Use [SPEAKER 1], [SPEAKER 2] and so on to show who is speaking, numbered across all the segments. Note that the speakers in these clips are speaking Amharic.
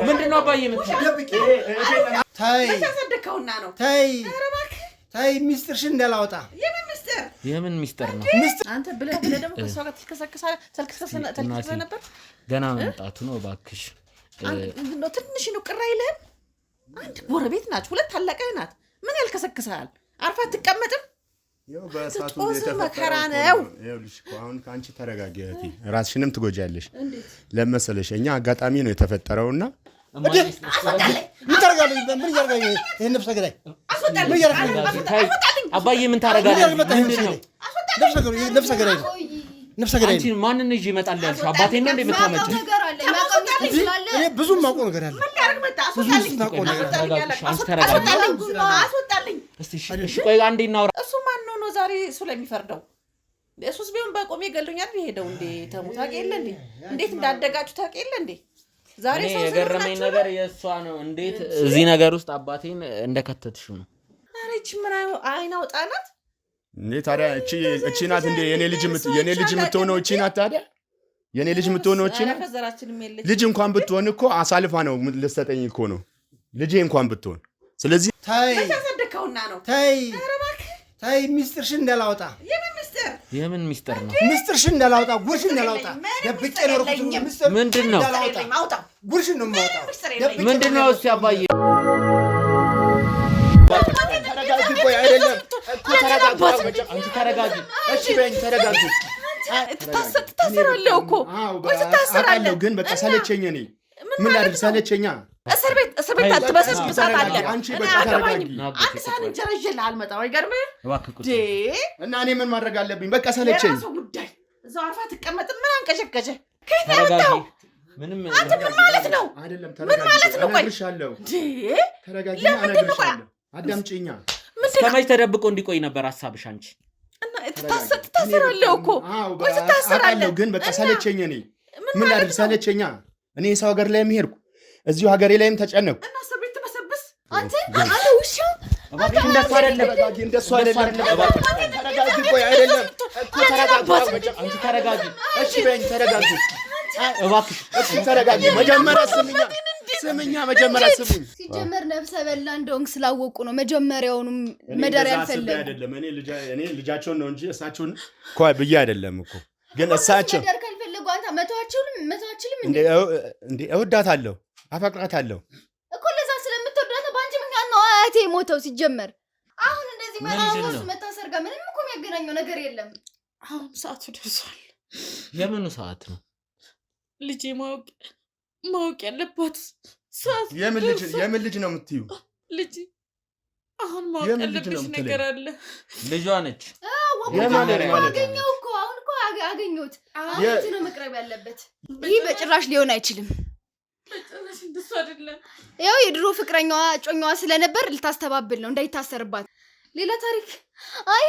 [SPEAKER 1] ምንድነው አባዬ የምትለው?
[SPEAKER 2] ታይ ሚስጥርሽን እንዳላወጣ።
[SPEAKER 1] የምን ሚስጥር ነው?
[SPEAKER 3] አንተ ብለህ ደግሞ ከሷ ጋር ተልከሰከሰ ነበር።
[SPEAKER 1] ገና መምጣቱ ነው። እባክሽ
[SPEAKER 3] ነው ትንሽ ነው ቅር አይልህም? አንድ ጎረቤት ናችሁ፣ ሁለት ታላቅህ ናት። ምን ያልከሰክሳል? አርፋ አትቀመጥም?
[SPEAKER 4] በሳቱ መከራ ነው። ይኸውልሽ አሁን ካንቺ ተረጋጊ እህቴ፣ ራስሽንም ትጎጃለሽ። ለመሰለሽ እኛ አጋጣሚ ነው የተፈጠረውና
[SPEAKER 2] ምን ታረጋለህ? ምን ያርጋኝ? ይሄን ነፍሰ ገዳይ ምን ያርጋኝ?
[SPEAKER 1] አባዬ ምን ታረጋለህ? ምንድነው?
[SPEAKER 2] ነፍሰ ገዳይ
[SPEAKER 1] አንቺ ማንን ይዤ እመጣለሁ ያልሽው? አባቴን ነው እንደምታመጪው?
[SPEAKER 2] እኔ ብዙ ማውቀው ነገር አለ። ብዙ ማውቀው ነገር
[SPEAKER 3] አስወጣልኝ።
[SPEAKER 1] እሺ ቆይ አንዴ እናውራ።
[SPEAKER 3] እሱ ማን ነው ዛሬ እሱ ለሚፈርደው? እሱስ ቢሆን በቆሜ ገሉኛል ቢሄደው እንዴ ተሙ ታውቂየለ እንዴ? እንዴት እንዳደጋችሁ ታውቂየለ እንዴ? ዛሬ
[SPEAKER 1] ሰው የገረመኝ ነገር የእሷ ነው። እንዴት እዚህ ነገር ውስጥ አባቴን እንደከተትሽው ነው።
[SPEAKER 3] አሬች ምን አይናው ጣናት
[SPEAKER 4] እንዴ ታዲያ እቺ ናት እንዴ የኔ ልጅ የምትሆነው እቺ ናት ታዲያ የኔ ልጅ የምትሆነው እቺ ናት። ልጅ እንኳን ብትሆን እኮ አሳልፋ ነው ልትሰጠኝ እኮ ነው ልጄ እንኳን ብትሆን። ስለዚህ
[SPEAKER 3] ተሰደከውና ነው
[SPEAKER 2] ታይ ሚስጥርሽን እንዳላወጣ።
[SPEAKER 1] የምን ሚስጥር ነው?
[SPEAKER 2] ሚስጥርሽን እንዳላወጣ፣ ጉርሽን እንዳላወጣ ደብቄ ነው እኮ ሚስጥር።
[SPEAKER 1] ምንድነው?
[SPEAKER 2] ጉርሽን ነው የማወጣው።
[SPEAKER 1] ምንድነው? እስቲ አባዬ
[SPEAKER 4] ተረጋጊ። ቆይ አይደለም እኮ ተረጋጊ።
[SPEAKER 1] አንቺ ተረጋጊ።
[SPEAKER 4] እሺ በእኝ ተረጋጊ።
[SPEAKER 3] ታሰራለህ እኮ ቆይ ታሰራለህ።
[SPEAKER 4] ግን በቃ ሰለቸኝ። እኔ ምን ላድርግ? ሰለቸኛ።
[SPEAKER 3] እስር ቤት አትበሰስ ብዛት አለ።
[SPEAKER 4] አንቺ በቃ ተረጋጊ።
[SPEAKER 3] አንድ ሰዓት እንጀራ ይዤልህ አልመጣም። አይገርምህ
[SPEAKER 4] እና እኔ ምን ማድረግ አለብኝ? በቃ ሰለቸኝ።
[SPEAKER 3] የራሱ ጉዳይ። እዛው አርፋ ትቀመጥ። ምን አንቀሸቀሸ? ከየት ያመጣው? አንተ ምን ማለት ነው?
[SPEAKER 4] አይደለም
[SPEAKER 3] ምን ማለት ነው? ቆይ
[SPEAKER 4] እነግርሻለሁ። ተረጋጊ። እነግርሻለሁ። አዳምጪኛ።
[SPEAKER 1] እስከመቼ ተደብቆ እንዲቆይ ነበር ሐሳብሽ አንቺ?
[SPEAKER 3] እና ታሰራለህ እኮ ቆይ ታሰራለህ።
[SPEAKER 4] ግን በቃ ሰለቸኝ። እኔ ምን ላድርግ? ሰለቸኛ። እኔ የሰው ሀገር ላይ የሚሄድኩ እዚሁ ሀገሬ ላይም ተጨነኩ።
[SPEAKER 3] እና እስር ቤት ተበሰብስ። አንተ ውሻ
[SPEAKER 1] እባክሽ እንደሱ አይደለም።
[SPEAKER 4] እንደሱ አይደለም። ተረጋጊ። ቆይ አይደለም እኮ ተረጋጊ።
[SPEAKER 1] አንቺ ተረጋጊ።
[SPEAKER 4] እሺ በእኝ ተረጋጊ።
[SPEAKER 1] እባክሽ
[SPEAKER 4] እሺ ተረጋጊ። መጀመሪያ ስምኛ መጀመሪያ ስሙኝ።
[SPEAKER 5] ሲጀመር ነፍሰ በላ እንደሆንክ ስላወቁ ነው መጀመሪያውንም መዳር ያልፈለጉ።
[SPEAKER 4] አይደለም እኔ ልጃቸውን ነው እንጂ እሳቸውን እኮ ብዬ አይደለም እኮ። ግን እሳቸው
[SPEAKER 5] መዳር ካልፈለጉ አንተ መተዋችልም
[SPEAKER 4] እንዴ? እወዳታለሁ፣ አፈቅራታለሁ
[SPEAKER 5] እኮ። ለዛ ስለምትወዳት በአንቺ ምክንያት ነው አያቴ ሞተው። ሲጀመር አሁን እንደዚህ ማራውስ መታሰር ጋር ምንም እኮ የሚያገናኘው ነገር የለም።
[SPEAKER 3] አሁን ሰዓቱ ደርሷል።
[SPEAKER 1] የምኑ ሰዓት ነው?
[SPEAKER 3] ልጄ ማወቅ ያለባት ሰዓት።
[SPEAKER 4] የምን ልጅ ነው የምትዩ?
[SPEAKER 3] ልጅ አሁን ማወቅ ያለብሽ ነገር አለ።
[SPEAKER 1] ልጇ ነች።
[SPEAKER 5] አገኘው እኮ አሁን እኮ አገኘሁት። አሁን ነው መቅረብ ያለበት። ይህ በጭራሽ ሊሆን አይችልም።
[SPEAKER 3] በጭራሽ እንደሱ አይደለም።
[SPEAKER 5] ያው የድሮ ፍቅረኛዋ እጮኛዋ ስለነበር ልታስተባብል ነው እንዳይታሰርባት። ሌላ ታሪክ። አይ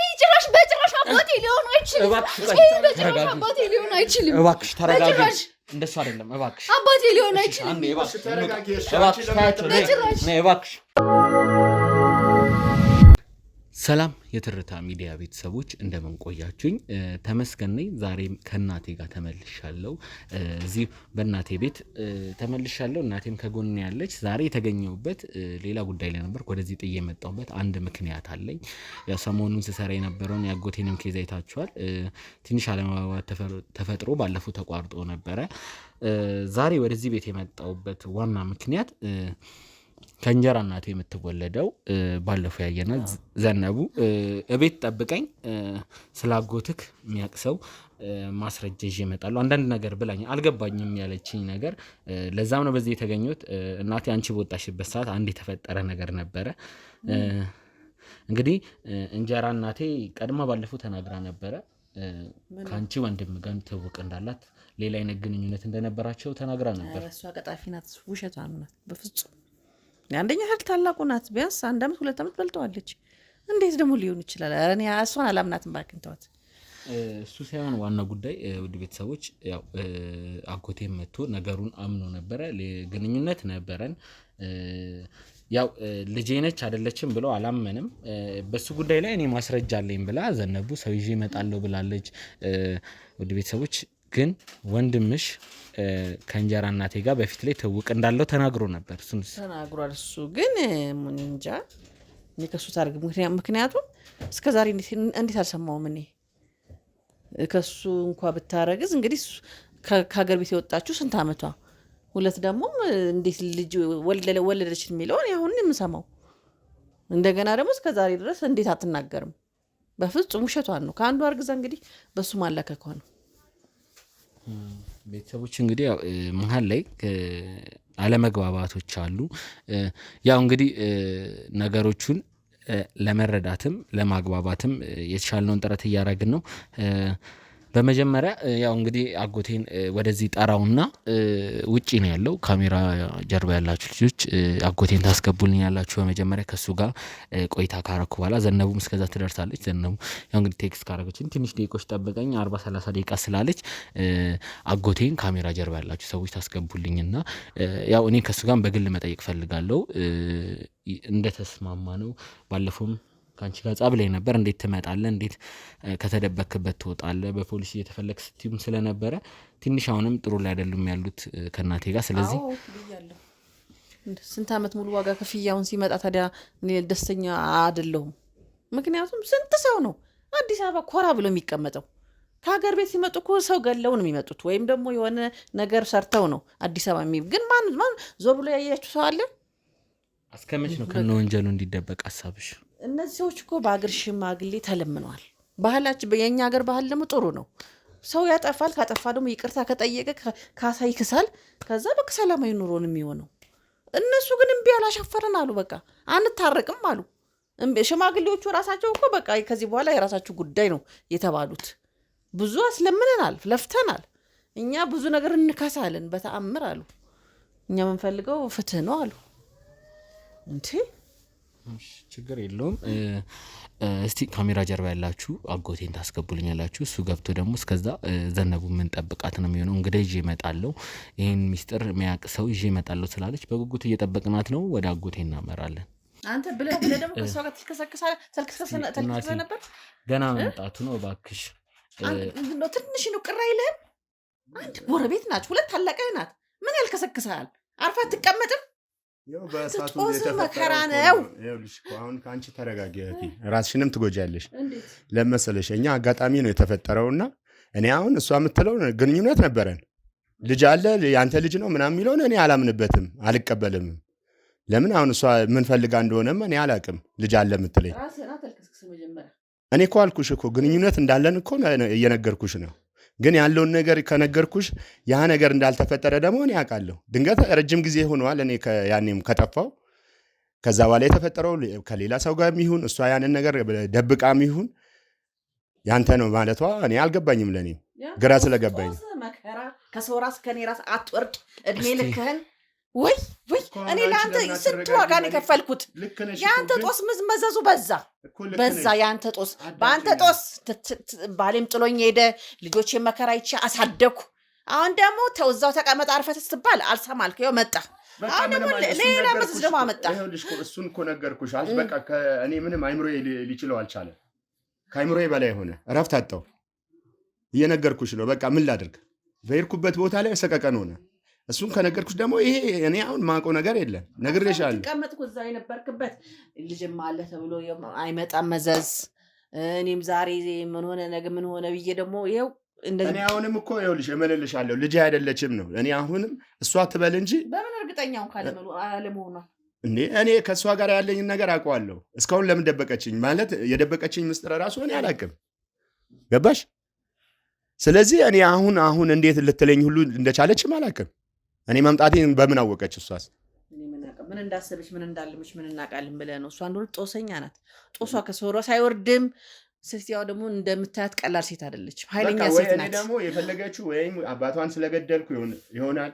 [SPEAKER 5] በጭራሽ አባቴ ሊሆን አይችልም። አባቴ ሊሆን አይችልም።
[SPEAKER 1] እባክሽ ተረጋጊ። እንደሱ አይደለም። እባክሽ
[SPEAKER 5] አባቴ ሊሆን አይችልም።
[SPEAKER 1] አንዴ እባክሽ እባክሽ። ሰላም የትርታ ሚዲያ ቤተሰቦች እንደምን ቆያችሁኝ? ተመስገን ነኝ። ዛሬም ከእናቴ ጋር ተመልሻለሁ። እዚህ በእናቴ ቤት ተመልሻለሁ። እናቴም ከጎኔ ያለች። ዛሬ የተገኘሁበት ሌላ ጉዳይ ላይ ነበር። ወደዚህ ጥዬ የመጣሁበት አንድ ምክንያት አለኝ። ያው ሰሞኑን ስሰራ የነበረውን የአጎቴንም ኬዝ አይታችኋል። ትንሽ አለመግባባት ተፈጥሮ ባለፈው ተቋርጦ ነበረ። ዛሬ ወደዚህ ቤት የመጣሁበት ዋና ምክንያት ከእንጀራ እናቴ የምትወለደው ባለፈው ያየናት ዘነቡ እቤት ጠብቀኝ ስላጎትክ የሚያቅሰው ማስረጃ ይዤ እመጣለሁ አንዳንድ ነገር ብላኝ አልገባኝም ያለችኝ ነገር። ለዛም ነው በዚህ የተገኘሁት። እናቴ አንቺ በወጣሽበት ሰዓት አንድ የተፈጠረ ነገር ነበረ። እንግዲህ እንጀራ እናቴ ቀድማ ባለፈው ተናግራ ነበረ። ከአንቺ ወንድም ጋር ትውውቅ እንዳላት፣ ሌላ አይነት ግንኙነት እንደነበራቸው ተናግራ ነበር።
[SPEAKER 3] እሷ ቀጣፊ ናት፣ ውሸቷን ናት በፍጹም። አንደኛ እህት ታላቁ ናት። ቢያንስ 1 ዓመት 2 ዓመት በልጠዋለች። እንዴት ደግሞ ሊሆን ይችላል? እኔ እሷን አላምናትም። ባክን ተዋት።
[SPEAKER 1] እሱ ሳይሆን ዋና ጉዳይ ውድ ቤተሰቦች፣ ያው አጎቴም መጥቶ ነገሩን አምኖ ነበረ። ግንኙነት ነበረን። ያው ልጄ ነች አይደለችም ብሎ አላመንም። በሱ ጉዳይ ላይ እኔ ማስረጃ አለኝ ብላ ዘነቡ ሰው ይዤ እመጣለሁ ብላለች። ውድ ቤተሰቦች ግን ወንድምሽ ከእንጀራ እናቴ ጋር በፊት ላይ ትውቅ እንዳለው ተናግሮ ነበር። እሱን
[SPEAKER 3] ተናግሯል። እሱ ግን ምን እንጃ እኔ ከሱ ታርግ ምክንያቱም እስከዛሬ እንዴት አልሰማውም። እኔ ከሱ እንኳ ብታረግዝ እንግዲህ ከሀገር ቤት የወጣችሁ ስንት አመቷ? ሁለት ደግሞ እንዴት ልጅ ወለደች የሚለውን አሁን የምሰማው እንደገና ደግሞ እስከዛሬ ድረስ እንዴት አትናገርም? በፍጹም ውሸቷን ነው። ከአንዱ አርግዛ እንግዲህ በሱ ማለከኳ ነው።
[SPEAKER 1] ቤተሰቦች እንግዲህ ያው መሀል ላይ አለመግባባቶች አሉ። ያው እንግዲህ ነገሮቹን ለመረዳትም ለማግባባትም የተሻለውን ጥረት እያደረግን ነው። በመጀመሪያ ያው እንግዲህ አጎቴን ወደዚህ ጠራውና ውጪ ነው ያለው። ካሜራ ጀርባ ያላችሁ ልጆች አጎቴን ታስገቡልኝ ያላችሁ በመጀመሪያ ከሱ ጋር ቆይታ ካረኩ በኋላ ዘነቡም እስከዛ ትደርሳለች። ዘነቡ ያው እንግዲህ ቴክስት ካረገችኝ ትንሽ ደቂቆች ጠብቀኝ 40-30 ደቂቃ ስላለች አጎቴን ካሜራ ጀርባ ያላችሁ ሰዎች ታስገቡልኝና ያው እኔ ከሱ ጋር በግል መጠየቅ ፈልጋለሁ። እንደተስማማ ነው። ባለፈውም ካንቺ ጋር ጻብ ላይ ነበር። እንዴት ትመጣለህ? እንዴት ከተደበክበት ትወጣለህ? በፖሊስ እየተፈለክ ስትዩም ስለነበረ ትንሽ አሁንም ጥሩ ላይ አይደሉም ያሉት ከናቴ ጋር። ስለዚህ
[SPEAKER 3] ስንት አመት ሙሉ ዋጋ ከፍያውን ሲመጣ ታዲያ እኔ ደስተኛ አይደለሁም። ምክንያቱም ስንት ሰው ነው አዲስ አበባ ኮራ ብሎ የሚቀመጠው? ከሀገር ቤት ሲመጡ እኮ ሰው ገለው ነው የሚመጡት፣ ወይም ደግሞ የሆነ ነገር ሰርተው ነው አዲስ አበባ ግን ማን ዞር ብሎ ያያችሁ ሰው አለ?
[SPEAKER 1] እስከመች ነው ከነ ወንጀሉ እንዲደበቅ ሀሳብሽ?
[SPEAKER 3] እነዚህ ሰዎች እኮ በአገር ሽማግሌ ተለምነዋል። ባህላችን የኛ ሀገር ባህል ደግሞ ጥሩ ነው። ሰው ያጠፋል፣ ካጠፋ ደግሞ ይቅርታ ከጠየቀ ካሳ ይክሳል። ከዛ በቃ ሰላማዊ ኑሮ ነው የሚሆነው። እነሱ ግን እምቢ አላሻፈረን አሉ። በቃ አንታረቅም አሉ። ሽማግሌዎቹ ራሳቸው እኮ በቃ ከዚህ በኋላ የራሳችሁ ጉዳይ ነው የተባሉት። ብዙ አስለምነናል፣ ለፍተናል። እኛ ብዙ ነገር እንካሳለን በተአምር አሉ። እኛ የምንፈልገው ፍትህ ነው አሉ። እንዴ
[SPEAKER 1] ችግር የለውም። እስቲ ካሜራ ጀርባ ያላችሁ አጎቴን ታስገቡልኝ ያላችሁ፣ እሱ ገብቶ ደግሞ እስከዛ ዘነቡ ምን ጠብቃት ነው የሚሆነው። እንግዲህ ይዤ እመጣለሁ፣ ይሄን ሚስጥር የሚያውቅ ሰው ይዤ እመጣለሁ ስላለች በጉጉት እየጠበቅናት ነው። ወደ አጎቴ እናመራለን።
[SPEAKER 3] አንተ ብለህ ደግሞ ከሷ ጋር ተልከሰከሰ ነበር።
[SPEAKER 1] ገና መምጣቱ ነው። እባክሽ
[SPEAKER 3] ትንሽ ነው ቅር አይልህም? አንድ ጎረቤት ናችሁ፣ ሁለት ታላቅህ ናት። ምን ያልከሰክሰሃል? አርፋ አትቀመጥም?
[SPEAKER 4] ጦስ
[SPEAKER 3] መከራ ነው።
[SPEAKER 4] አሁን ከአንቺ ተረጋጊ፣ ራስሽንም ትጎጃለሽ። ለመሰለሽ እኛ አጋጣሚ ነው የተፈጠረውና እኔ አሁን እሷ የምትለው ግንኙነት ነበረን፣ ልጅ አለ የአንተ ልጅ ነው ምናምን የሚለውን እኔ አላምንበትም፣ አልቀበልም። ለምን አሁን እሷ ምን ፈልጋ እንደሆነም እኔ አላቅም። ልጅ አለ የምትለኝ እኔ እኮ አልኩሽ እኮ ግንኙነት እንዳለን እኮ እየነገርኩሽ ነው። ግን ያለውን ነገር ከነገርኩሽ ያ ነገር እንዳልተፈጠረ ደግሞ እኔ አውቃለሁ። ድንገት ረጅም ጊዜ ሆኗል እኔ ያኔም ከጠፋው። ከዛ በኋላ የተፈጠረው ከሌላ ሰው ጋር የሚሆን እሷ ያንን ነገር ደብቃም ይሁን ያንተ ነው ማለቷ እኔ አልገባኝም። ለእኔ ግራ ስለገባኝ
[SPEAKER 3] መከራ ከሰው ራስ ከኔ ራስ አትወርድ እድሜ ልክህን ወይ እኔ ለአንተ ስንት ዋጋ ነው የከፈልኩት። የአንተ ጦስ መዘዙ በዛ የአንተ ጦስ በአንተ ጦስ ባሌም ጥሎኝ ሄደ። ልጆች መከራ ይቼ አሳደኩ። አሁን ደግሞ ተውዛው ተቀመጥ አርፈት ስትባል አልሰማልክ። ይኸው መጣ። አሁን ደግሞ ሌላ መዘዝ ደግሞ አመጣ።
[SPEAKER 4] እሱን እኮ ነገርኩሽ። በቃ እኔ ምንም አይምሮዬ ሊችለው አልቻለም። ከአይምሮዬ በላይ ሆነ። እረፍት አጣሁ። እየነገርኩሽ ነው። በቃ ምን ላድርግ? በሄድኩበት ቦታ ላይ ሰቀቀን ሆነ። እሱን ከነገርኩሽ ደግሞ ይሄ እኔ አሁን ማውቀው ነገር የለም። ነግሬሻለሁ።
[SPEAKER 3] ተቀመጥኩ እዛ የነበርክበት ልጅም አለ ተብሎ አይመጣም መዘዝ። እኔም ዛሬ ምን ሆነ ነገ ምን ሆነ ብዬ ደግሞ ይኸው
[SPEAKER 4] እኔ አሁንም እኮ ይኸውልሽ እመልልሻለሁ ልጅ አይደለችም ነው። እኔ አሁንም እሷ ትበል እንጂ
[SPEAKER 3] በምን እርግጠኛውን ካለመሆኗ
[SPEAKER 4] እኔ ከእሷ ጋር ያለኝን ነገር አውቀዋለሁ። እስካሁን ለምን ደበቀችኝ? ማለት የደበቀችኝ ምስጢር ራሱ እኔ አላውቅም። ገባሽ? ስለዚህ እኔ አሁን እንዴት ልትለኝ ሁሉ እንደቻለችም አላውቅም። እኔ መምጣቴን በምን አወቀች? እሷስ
[SPEAKER 3] ምን እንዳሰበች ምን እንዳለመች ምን እናውቃለን ብለህ ነው። እሷ እንደሆነ ጦሰኛ ናት። ጦሷ ከሰው ራስ አይወርድም። ሴትየዋ ደግሞ እንደምታያት ቀላል ሴት አይደለች፣ ኃይለኛ ሴት ናት።
[SPEAKER 4] ደግሞ የፈለገችው ወይም አባቷን ስለገደልኩ ይሆናል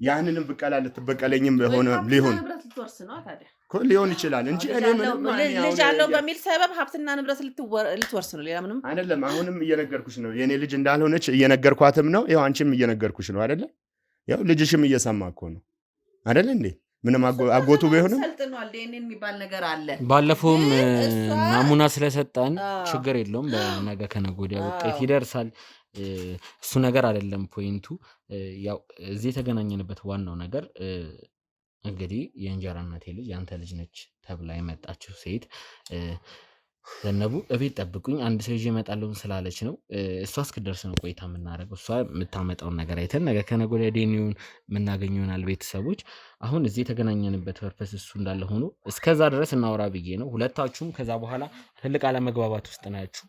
[SPEAKER 4] ያንንም ብቀላ ልትበቀለኝም ሊሆን ሊሆን ይችላል እንጂ
[SPEAKER 3] ልጅ አለው በሚል ሰበብ ሀብትና ንብረት ልትወርስ ነው። ሌላ ምንም
[SPEAKER 4] አይደለም። አሁንም እየነገርኩሽ ነው የኔ ልጅ እንዳልሆነች እየነገርኳትም ነው። ይኸው አንቺም እየነገርኩሽ ነው አይደለ? ያው ልጅሽም እየሰማ እኮ ነው አይደለ እንዴ? ምንም አጎቱ ቢሆንም
[SPEAKER 3] ሰልጥኗል። ዲኤንኤ የሚባል ነገር አለ።
[SPEAKER 1] ባለፈውም ናሙና ስለሰጠን ችግር የለውም። በነገ ከነገ ወዲያ ውጤት ይደርሳል። እሱ ነገር አይደለም ፖይንቱ። ያው እዚህ የተገናኘንበት ዋናው ነገር እንግዲህ የእንጀራ እናቴ ልጅ ያንተ ልጅ ነች ተብላ የመጣችው ሴት ዘነቡ እቤት ጠብቁኝ አንድ ሰው ይዤ እመጣለሁ ስላለች ነው። እሷ እስክደርስ ነው ቆይታ የምናደርገው። እሷ የምታመጣውን ነገር አይተን ነገ ከነገ ወዲያ ዴኒውን የምናገኘው ይሆናል። ቤተሰቦች አሁን እዚህ የተገናኘንበት ፐርፐስ እሱ እንዳለ ሆኖ እስከዛ ድረስ እናወራ ብዬ ነው። ሁለታችሁም ከዛ በኋላ ትልቅ አለመግባባት ውስጥ ናችሁ።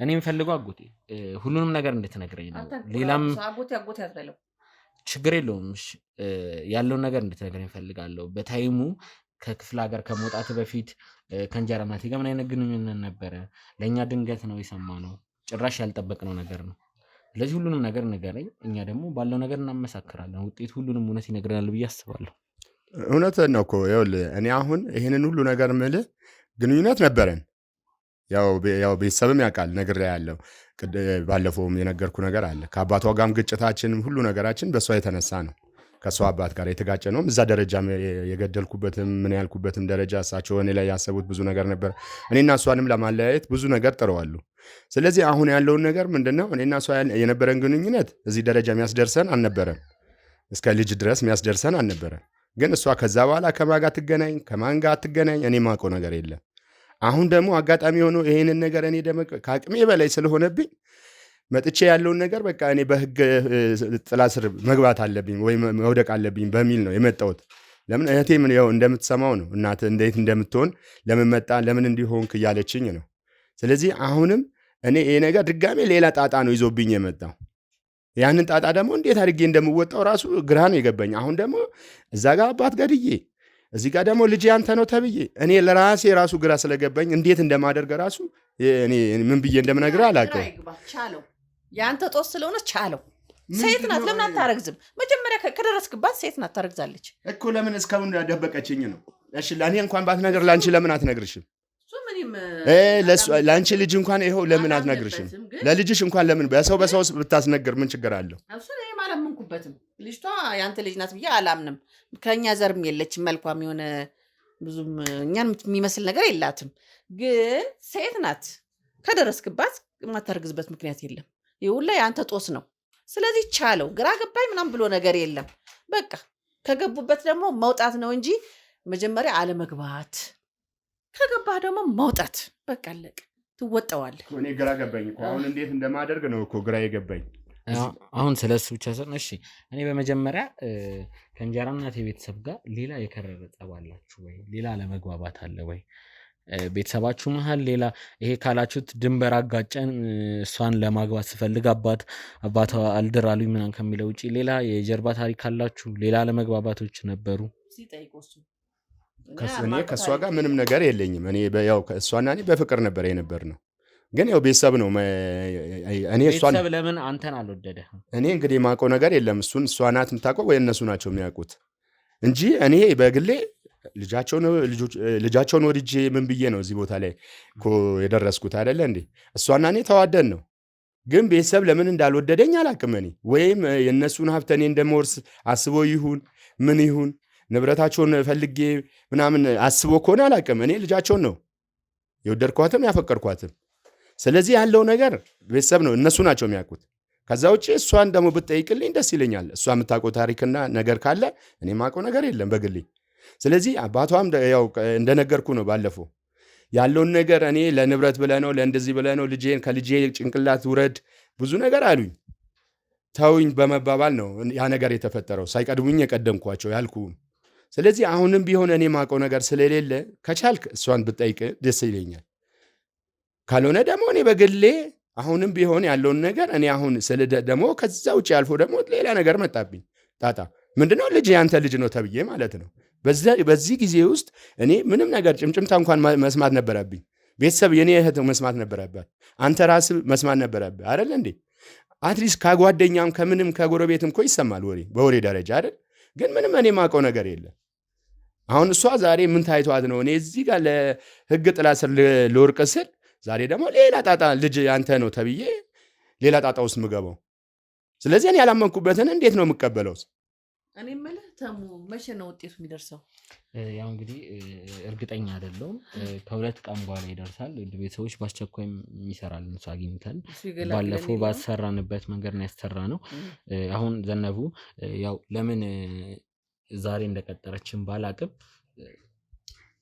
[SPEAKER 1] እኔ የምፈልገው አጎቴ ሁሉንም ነገር እንድትነግረኝ ነው። ሌላም ችግር የለውም ያለውን ነገር እንድትነግረኝ እፈልጋለሁ። በታይሙ ከክፍለ ሀገር ከመውጣት በፊት ከእንጀራ እናቴ ጋር ምን አይነት ግንኙነት ነበረ? ለእኛ ድንገት ነው የሰማነው፣ ጭራሽ ያልጠበቅነው ነገር ነው። ስለዚህ ሁሉንም ነገር ንገረኝ፣ እኛ ደግሞ ባለው ነገር እናመሳክራለን። ውጤት ሁሉንም እውነት ይነግረናል ብዬ አስባለሁ።
[SPEAKER 4] እውነትህን ነው እኮ ይኸውልህ፣ እኔ አሁን ይህንን ሁሉ ነገር ምልህ ግንኙነት ነበረን። ያው ቤተሰብም ያውቃል ነግሬሃለሁ። ባለፈውም የነገርኩ ነገር አለ። ከአባቷ ጋርም ግጭታችንም ሁሉ ነገራችን በእሷ የተነሳ ነው። ከእሷ አባት ጋር የተጋጨ ነውም እዛ ደረጃ የገደልኩበትም ምን ያልኩበትም ደረጃ እሳቸው እኔ ላይ ያሰቡት ብዙ ነገር ነበር። እኔና እሷንም ለማለያየት ብዙ ነገር ጥረዋሉ። ስለዚህ አሁን ያለውን ነገር ምንድነው እኔና እሷ የነበረን ግንኙነት እዚህ ደረጃ የሚያስደርሰን አልነበረም። እስከ ልጅ ድረስ የሚያስደርሰን አልነበረም። ግን እሷ ከዛ በኋላ ከማን ጋር ትገናኝ ከማን ጋር ትገናኝ እኔ ማውቀው ነገር የለም። አሁን ደግሞ አጋጣሚ ሆኖ ይሄንን ነገር እኔ ደግሞ ከአቅሜ በላይ ስለሆነብኝ መጥቼ ያለውን ነገር በቃ እኔ በህግ ጥላ ስር መግባት አለብኝ ወይ መውደቅ አለብኝ በሚል ነው የመጣሁት። ለምን እህቴ ምን ያው እንደምትሰማው ነው እናት እንዴት እንደምትሆን ለምን መጣ ለምን እንዲሆንክ እያለችኝ ነው። ስለዚህ አሁንም እኔ ይሄ ነገር ድጋሜ ሌላ ጣጣ ነው ይዞብኝ የመጣው። ያንን ጣጣ ደግሞ እንዴት አድርጌ እንደምወጣው ራሱ ግራ ነው የገባኝ። አሁን ደግሞ እዛ ጋር አባት ገድዬ እዚህ ጋር ደግሞ ልጅ ያንተ ነው ተብዬ እኔ ለራሴ ራሱ ግራ ስለገባኝ እንዴት እንደማደርግ ራሱ እኔ ምን ብዬ እንደምነግርህ አላውቅም።
[SPEAKER 3] ያንተ ጦስ ስለሆነ ቻለው። ሴት ናት፣ ለምን አታረግዝም? መጀመሪያ ከደረስክባት ሴት ናት፣ ታረግዛለች
[SPEAKER 4] እኮ። ለምን እስካሁን ደበቀችኝ ነው? እሺ ለእኔ እንኳን ባትነግር ለአንቺ ለምን አትነግርሽም? ለአንቺ ልጅ እንኳን ይኸው ለምን አትነግርሽም? ለልጅሽ እንኳን ለምን በሰው ብታስነግር ምን ችግር አለው?
[SPEAKER 3] እኔም አላመንኩበትም። ልጅቷ ያንተ ልጅ ናት ብዬ አላምንም። ከእኛ ዘርም የለችም። መልኳም የሆነ ብዙም እኛን የሚመስል ነገር የላትም። ግን ሴት ናት። ከደረስክባት የማታረግዝበት ምክንያት የለም። ይሁን ላይ አንተ ጦስ ነው። ስለዚህ ቻለው። ግራ ገባኝ ምናምን ብሎ ነገር የለም። በቃ ከገቡበት ደግሞ መውጣት ነው እንጂ መጀመሪያ አለመግባት፣ ከገባህ ደግሞ መውጣት። በቃ አለቀ። ትወጣዋለህ።
[SPEAKER 4] እኔ ግራ ገባኝ እኮ አሁን እንዴት እንደማደርግ ነው እኮ ግራ የገባኝ።
[SPEAKER 1] አሁን ስለሱ ብቻ ሳይሆን እሺ እኔ በመጀመሪያ ከእንጀራ እናቴ ቤተሰብ ጋር ሌላ የከረረ ጠብ አላችሁ ወይ? ሌላ አለመግባባት አለ ወይ? ቤተሰባችሁ መሀል ሌላ ይሄ ካላችሁት ድንበር አጋጨን እሷን ለማግባት ስፈልግ አባቷ አልድር አሉኝ ምናምን ከሚለው ውጭ ሌላ የጀርባ ታሪክ አላችሁ? ሌላ አለመግባባቶች ነበሩ?
[SPEAKER 4] እኔ ከእሷ ጋር ምንም ነገር የለኝም። እኔ ያው እሷና እኔ በፍቅር ነበር የነበር ነው። ግን ያው ቤተሰብ ነው። እኔ እሷን
[SPEAKER 1] ቤተሰብ ለምን አንተን አልወደደህም?
[SPEAKER 4] እኔ እንግዲህ የማውቀው ነገር የለም። እሷ ናት የምታውቀው ወይ እነሱ ናቸው የሚያውቁት እንጂ እኔ በግሌ ልጃቸውን ወድጄ ምን ብዬ ነው እዚህ ቦታ ላይ እኮ የደረስኩት አይደለ እንዴ? እሷና እኔ ተዋደን ነው። ግን ቤተሰብ ለምን እንዳልወደደኝ አላውቅም። እኔ ወይም የእነሱን ሀብት እኔ እንደምወርስ አስቦ ይሁን ምን ይሁን ንብረታቸውን ፈልጌ ምናምን አስቦ ከሆነ አላውቅም። እኔ ልጃቸውን ነው የወደድኳትም ያፈቀርኳትም። ስለዚህ ያለው ነገር ቤተሰብ ነው፣ እነሱ ናቸው የሚያውቁት። ከዛ ውጭ እሷን ደግሞ ብትጠይቅልኝ ደስ ይለኛል። እሷ የምታውቀው ታሪክና ነገር ካለ እኔ የማውቀው ነገር የለም በግሌ። ስለዚህ አባቷም ያው እንደነገርኩ ነው ባለፈው ያለውን ነገር እኔ ለንብረት ብለህ ነው ለእንደዚህ ብለህ ነው ልጄን ከልጄ ጭንቅላት ውረድ ብዙ ነገር አሉኝ። ተውኝ በመባባል ነው ያ ነገር የተፈጠረው። ሳይቀድሙኝ የቀደምኳቸው ያልኩ። ስለዚህ አሁንም ቢሆን እኔ የማውቀው ነገር ስለሌለ ከቻልክ እሷን ብትጠይቅ ደስ ይለኛል። ካልሆነ ደግሞ እኔ በግሌ አሁንም ቢሆን ያለውን ነገር እኔ አሁን ስለ ደግሞ ከዛ ውጭ ያልፎ ደግሞ ሌላ ነገር መጣብኝ ጣጣ። ምንድነው ልጅ ያንተ ልጅ ነው ተብዬ ማለት ነው። በዚህ ጊዜ ውስጥ እኔ ምንም ነገር ጭምጭምታ እንኳን መስማት ነበረብኝ። ቤተሰብ የኔ እህት መስማት ነበረባት። አንተ ራስህ መስማት ነበረብህ አይደል እንዴ? አትሊስት ከጓደኛም ከምንም ከጎረቤትም እኮ ይሰማል ወሬ በወሬ ደረጃ አይደል? ግን ምንም እኔ ማውቀው ነገር የለም። አሁን እሷ ዛሬ ምን ታይቷት ነው እኔ እዚህ ጋር ለህግ ጥላ ስር ልወርቅ ስል ዛሬ ደግሞ ሌላ ጣጣ ልጅ ያንተ ነው ተብዬ ሌላ ጣጣ ውስጥ ምገባው? ስለዚህ እኔ ያላመንኩበትን እንዴት ነው የምቀበለው?
[SPEAKER 3] እኔ የምልህ ተሙ መቼ ነው ውጤቱ የሚደርሰው?
[SPEAKER 1] ያው እንግዲህ እርግጠኛ አይደለሁም። ከ2 ቀን በኋላ ይደርሳል። ቤተሰቦች በአስቸኳይ የሚሰራልን ሰው አግኝተን ባለፈው ባሰራንበት መንገድ ነው ያሰራነው። አሁን ዘነቡ ያው ለምን ዛሬ እንደቀጠረችን ባላቅም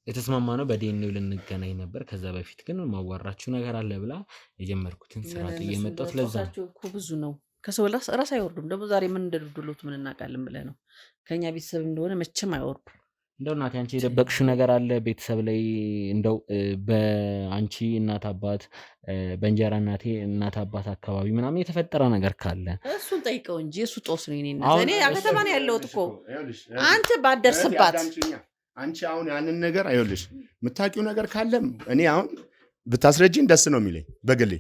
[SPEAKER 1] የተስማማነው በዲኤንኤው ልንገናኝ ነበር። ከዛ በፊት ግን ማዋራችሁ ነገር አለ ብላ የጀመርኩትን ስራ እየመጣሁት ለዛ
[SPEAKER 3] እኮ ብዙ ነው። ከሰው ራስ አይወርዱም። ደግሞ ዛሬ ምን እንደዱሉት ምን እናውቃለን ብለህ ነው። ከኛ ቤተሰብ እንደሆነ መቼም አይወርዱም።
[SPEAKER 1] እንደው እናቴ አንቺ የደበቅሽው ነገር አለ ቤተሰብ ላይ እንደው በአንቺ እናት አባት በእንጀራ እናቴ እናት አባት አካባቢ ምናምን የተፈጠረ ነገር ካለ
[SPEAKER 3] እሱን ጠይቀው እንጂ እሱ ጦስ ነው። እኔ ከተማ ነው ያለሁት እኮ አንተ ባደርስባት
[SPEAKER 4] አንቺ አሁን ያንን ነገር አይወልሽ የምታውቂው ነገር ካለም እኔ አሁን ብታስረጂኝ ደስ ነው የሚለኝ በግሌ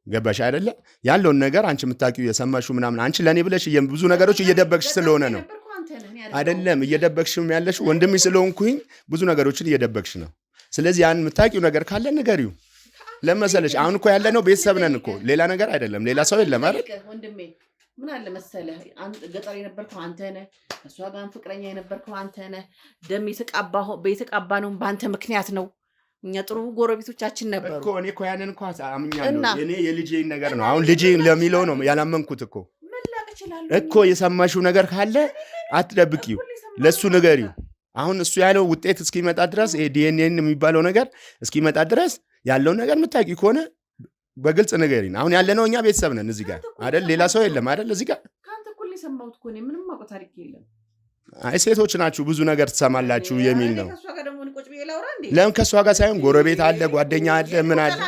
[SPEAKER 4] ገባሽ አይደለ? ያለውን ነገር አንቺ የምታውቂው የሰማሽው ምናምን አንቺ ለኔ ብለሽ ብዙ ነገሮች እየደበቅሽ ስለሆነ ነው አይደለም? እየደበቅሽም ያለሽ ወንድምሽ ስለሆንኩኝ ብዙ ነገሮችን እየደበቅሽ ነው። ስለዚህ ያን የምታውቂው ነገር ካለ ንገሪው። ለመሰለሽ አሁን እኮ ያለነው ቤተሰብ ነን እኮ ሌላ ነገር አይደለም። ሌላ ሰው የለም አይደል?
[SPEAKER 3] ወንድሜ ምን አለ መሰለህ ገጠር የነበርከው አንተ ነህ። እሷ ጋር ፍቅረኛ የነበርከው አንተ ነህ። ደም የተቃባ ነው በአንተ ምክንያት ነው። እኛ ጥሩ ጎረቤቶቻችን ነበሩ
[SPEAKER 4] እኮ። እኔ እኮ ያንን እኮ አምኛለሁ። እኔ የልጄ ነገር ነው አሁን ልጄ ለሚለው ነው ያላመንኩት እኮ እኮ። የሰማሽው ነገር ካለ አትደብቂው፣ ለሱ ንገሪው። አሁን እሱ ያለው ውጤት እስኪመጣ ድረስ ዲኤንኤ የሚባለው ነገር እስኪመጣ ድረስ ያለውን ነገር የምታውቂ ከሆነ በግልጽ ንገሪን። አሁን ያለነው እኛ ቤተሰብ ነን እዚህ ጋር አይደል? ሌላ ሰው የለም አይደል? እዚህ ጋር
[SPEAKER 3] ካንተ እኮ የሰማሁት እኮ እኔ ምንም አውቀው ታሪክ የለም።
[SPEAKER 4] አይ ሴቶች ናችሁ ብዙ ነገር ትሰማላችሁ የሚል ነው። ለምን ከእሷ ጋር ሳይሆን ጎረቤት አለ፣ ጓደኛ አለ፣ ምን አለ።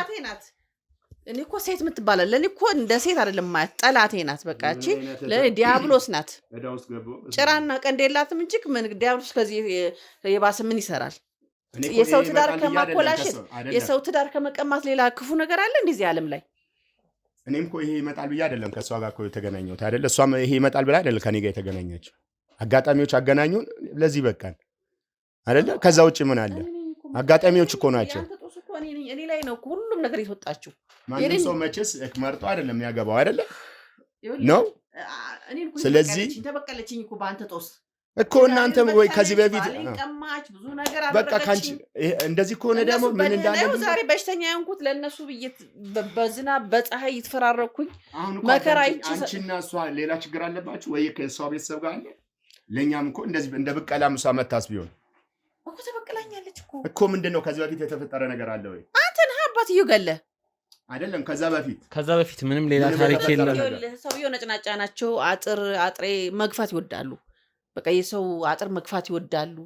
[SPEAKER 3] እኔ እኮ ሴት የምትባላል ለእኔ እኮ እንደ ሴት አይደለም ማለት ጠላቴ ናት። በቃ እቺ ለእኔ ዲያብሎስ ናት። ጭራና ቀንድ የላትም እንጂ ዲያብሎስ ከዚህ የባሰ ምን ይሰራል? የሰው ትዳር ከማኮላሸት የሰው ትዳር ከመቀማት ሌላ ክፉ ነገር አለ እንደዚህ ዓለም ላይ?
[SPEAKER 4] እኔም እኮ ይሄ ይመጣል ብዬ አይደለም ከእሷ ጋር እኮ የተገናኘሁት አይደለ? እሷም ይሄ ይመጣል ብላ አይደለም ከኔ ጋር የተገናኘችው። አጋጣሚዎች አገናኙን፣ ለዚህ በቃን አይደለ? ከዛ ውጭ ምን አለ? አጋጣሚዎች እኮ ናቸው።
[SPEAKER 3] እኔ ላይ ነው ሁሉም ነገር የተወጣችው።
[SPEAKER 4] ማንም ሰው መቼስ መርጦ አይደለም ያገባው አይደለ ነው። ስለዚህ
[SPEAKER 3] ተበቀለችኝ እኮ በአንተ ጦስ
[SPEAKER 4] እኮ እናንተ ወይ ከዚህ በፊት
[SPEAKER 3] ብዙ ነገር
[SPEAKER 4] በቃ ካንቺ እንደዚህ ከሆነ ደግሞ ምን እንዳለ
[SPEAKER 3] ዛሬ በሽተኛ ያንኩት ለነሱ በዝናብ በፀሐይ ይተፈራረኩኝ መከራ
[SPEAKER 4] አንቺና እሷ ሌላ ችግር አለባችሁ ወይ ከእሷ ቤተሰብ ጋር አለ? ለኛም እኮ እንደዚህ እንደ በቀላም እሷ መታስ ቢሆን
[SPEAKER 3] እኮ ተበቀላኛለች
[SPEAKER 4] እኮ ምንድነው ከዚህ በፊት የተፈጠረ ነገር አለ ወይ?
[SPEAKER 3] አንተን አባትዬው ገለ
[SPEAKER 4] አይደለም ከዛ በፊት
[SPEAKER 1] ምንም ሌላ ታሪክ የለም።
[SPEAKER 3] ሰውየው ነጭናጫ ናቸው። አጥሬ መግፋት ይወዳሉ። በቃ የሰው አጥር መግፋት ይወዳሉ።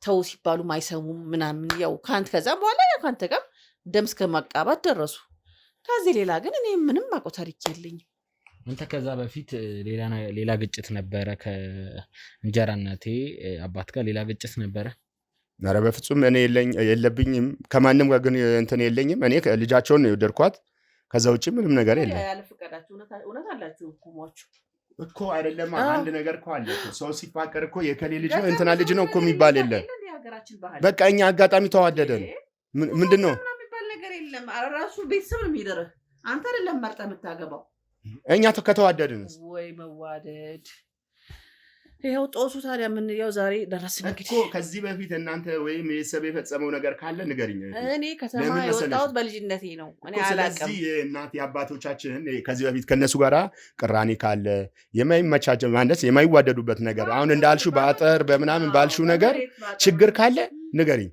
[SPEAKER 3] ተው ሲባሉ ማይሰሙም ምናምን ያው ከዛም በኋላ ያው ካንተ ጋር ደም እስከ ማቃባት ደረሱ። ከዚህ ሌላ ግን እኔ ምንም አውቀው ታሪክ የለኝም።
[SPEAKER 1] አንተ ከዛ በፊት ሌላ ግጭት ነበረ ከእንጀራ እናቴ አባት ጋር ሌላ ግጭት ነበረ?
[SPEAKER 4] ኧረ በፍጹም እኔ የለብኝም ከማንም ጋር ግን እንትን የለኝም። እኔ ልጃቸውን ነው የወደድኳት። ከዛ ውጭ ምንም ነገር የለም።
[SPEAKER 3] ያለ ፍቃዳችሁ እውነት አላችሁ ቁሟችሁ
[SPEAKER 4] እኮ አይደለም። አንድ ነገር እኮ አለ። ሰው ሲፋቀር እኮ የከሌ ልጅ ነው እንትና ልጅ ነው እኮ የሚባል የለም። በቃ እኛ አጋጣሚ ተዋደደን ምንድነው
[SPEAKER 3] የሚባል ነገር የለም። ራሱ ቤተሰብ ነው የሚደረህ። አንተ አይደለም መርጠህ የምታገባው።
[SPEAKER 4] እኛ ከተዋደድንስ
[SPEAKER 3] ወይ መዋደድ ይኸው ጦሱ። ታዲያ ምን ያው ዛሬ ደረስን እንግዲህ
[SPEAKER 4] እኮ። ከዚህ በፊት እናንተ ወይም ቤተሰብ የፈጸመው ነገር ካለ ንገሪኝ።
[SPEAKER 3] እኔ ከተማ የወጣሁት በልጅነቴ ነው። እኔ አላውቅም።
[SPEAKER 4] ስለዚህ እናት የአባቶቻችን ከዚህ በፊት ከነሱ ጋራ ቅራኔ ካለ የማይመቻቸው ማለት የማይዋደዱበት ነገር አሁን እንዳልሽው በአጥር በምናምን ባልሽው ነገር ችግር ካለ ንገሪኝ።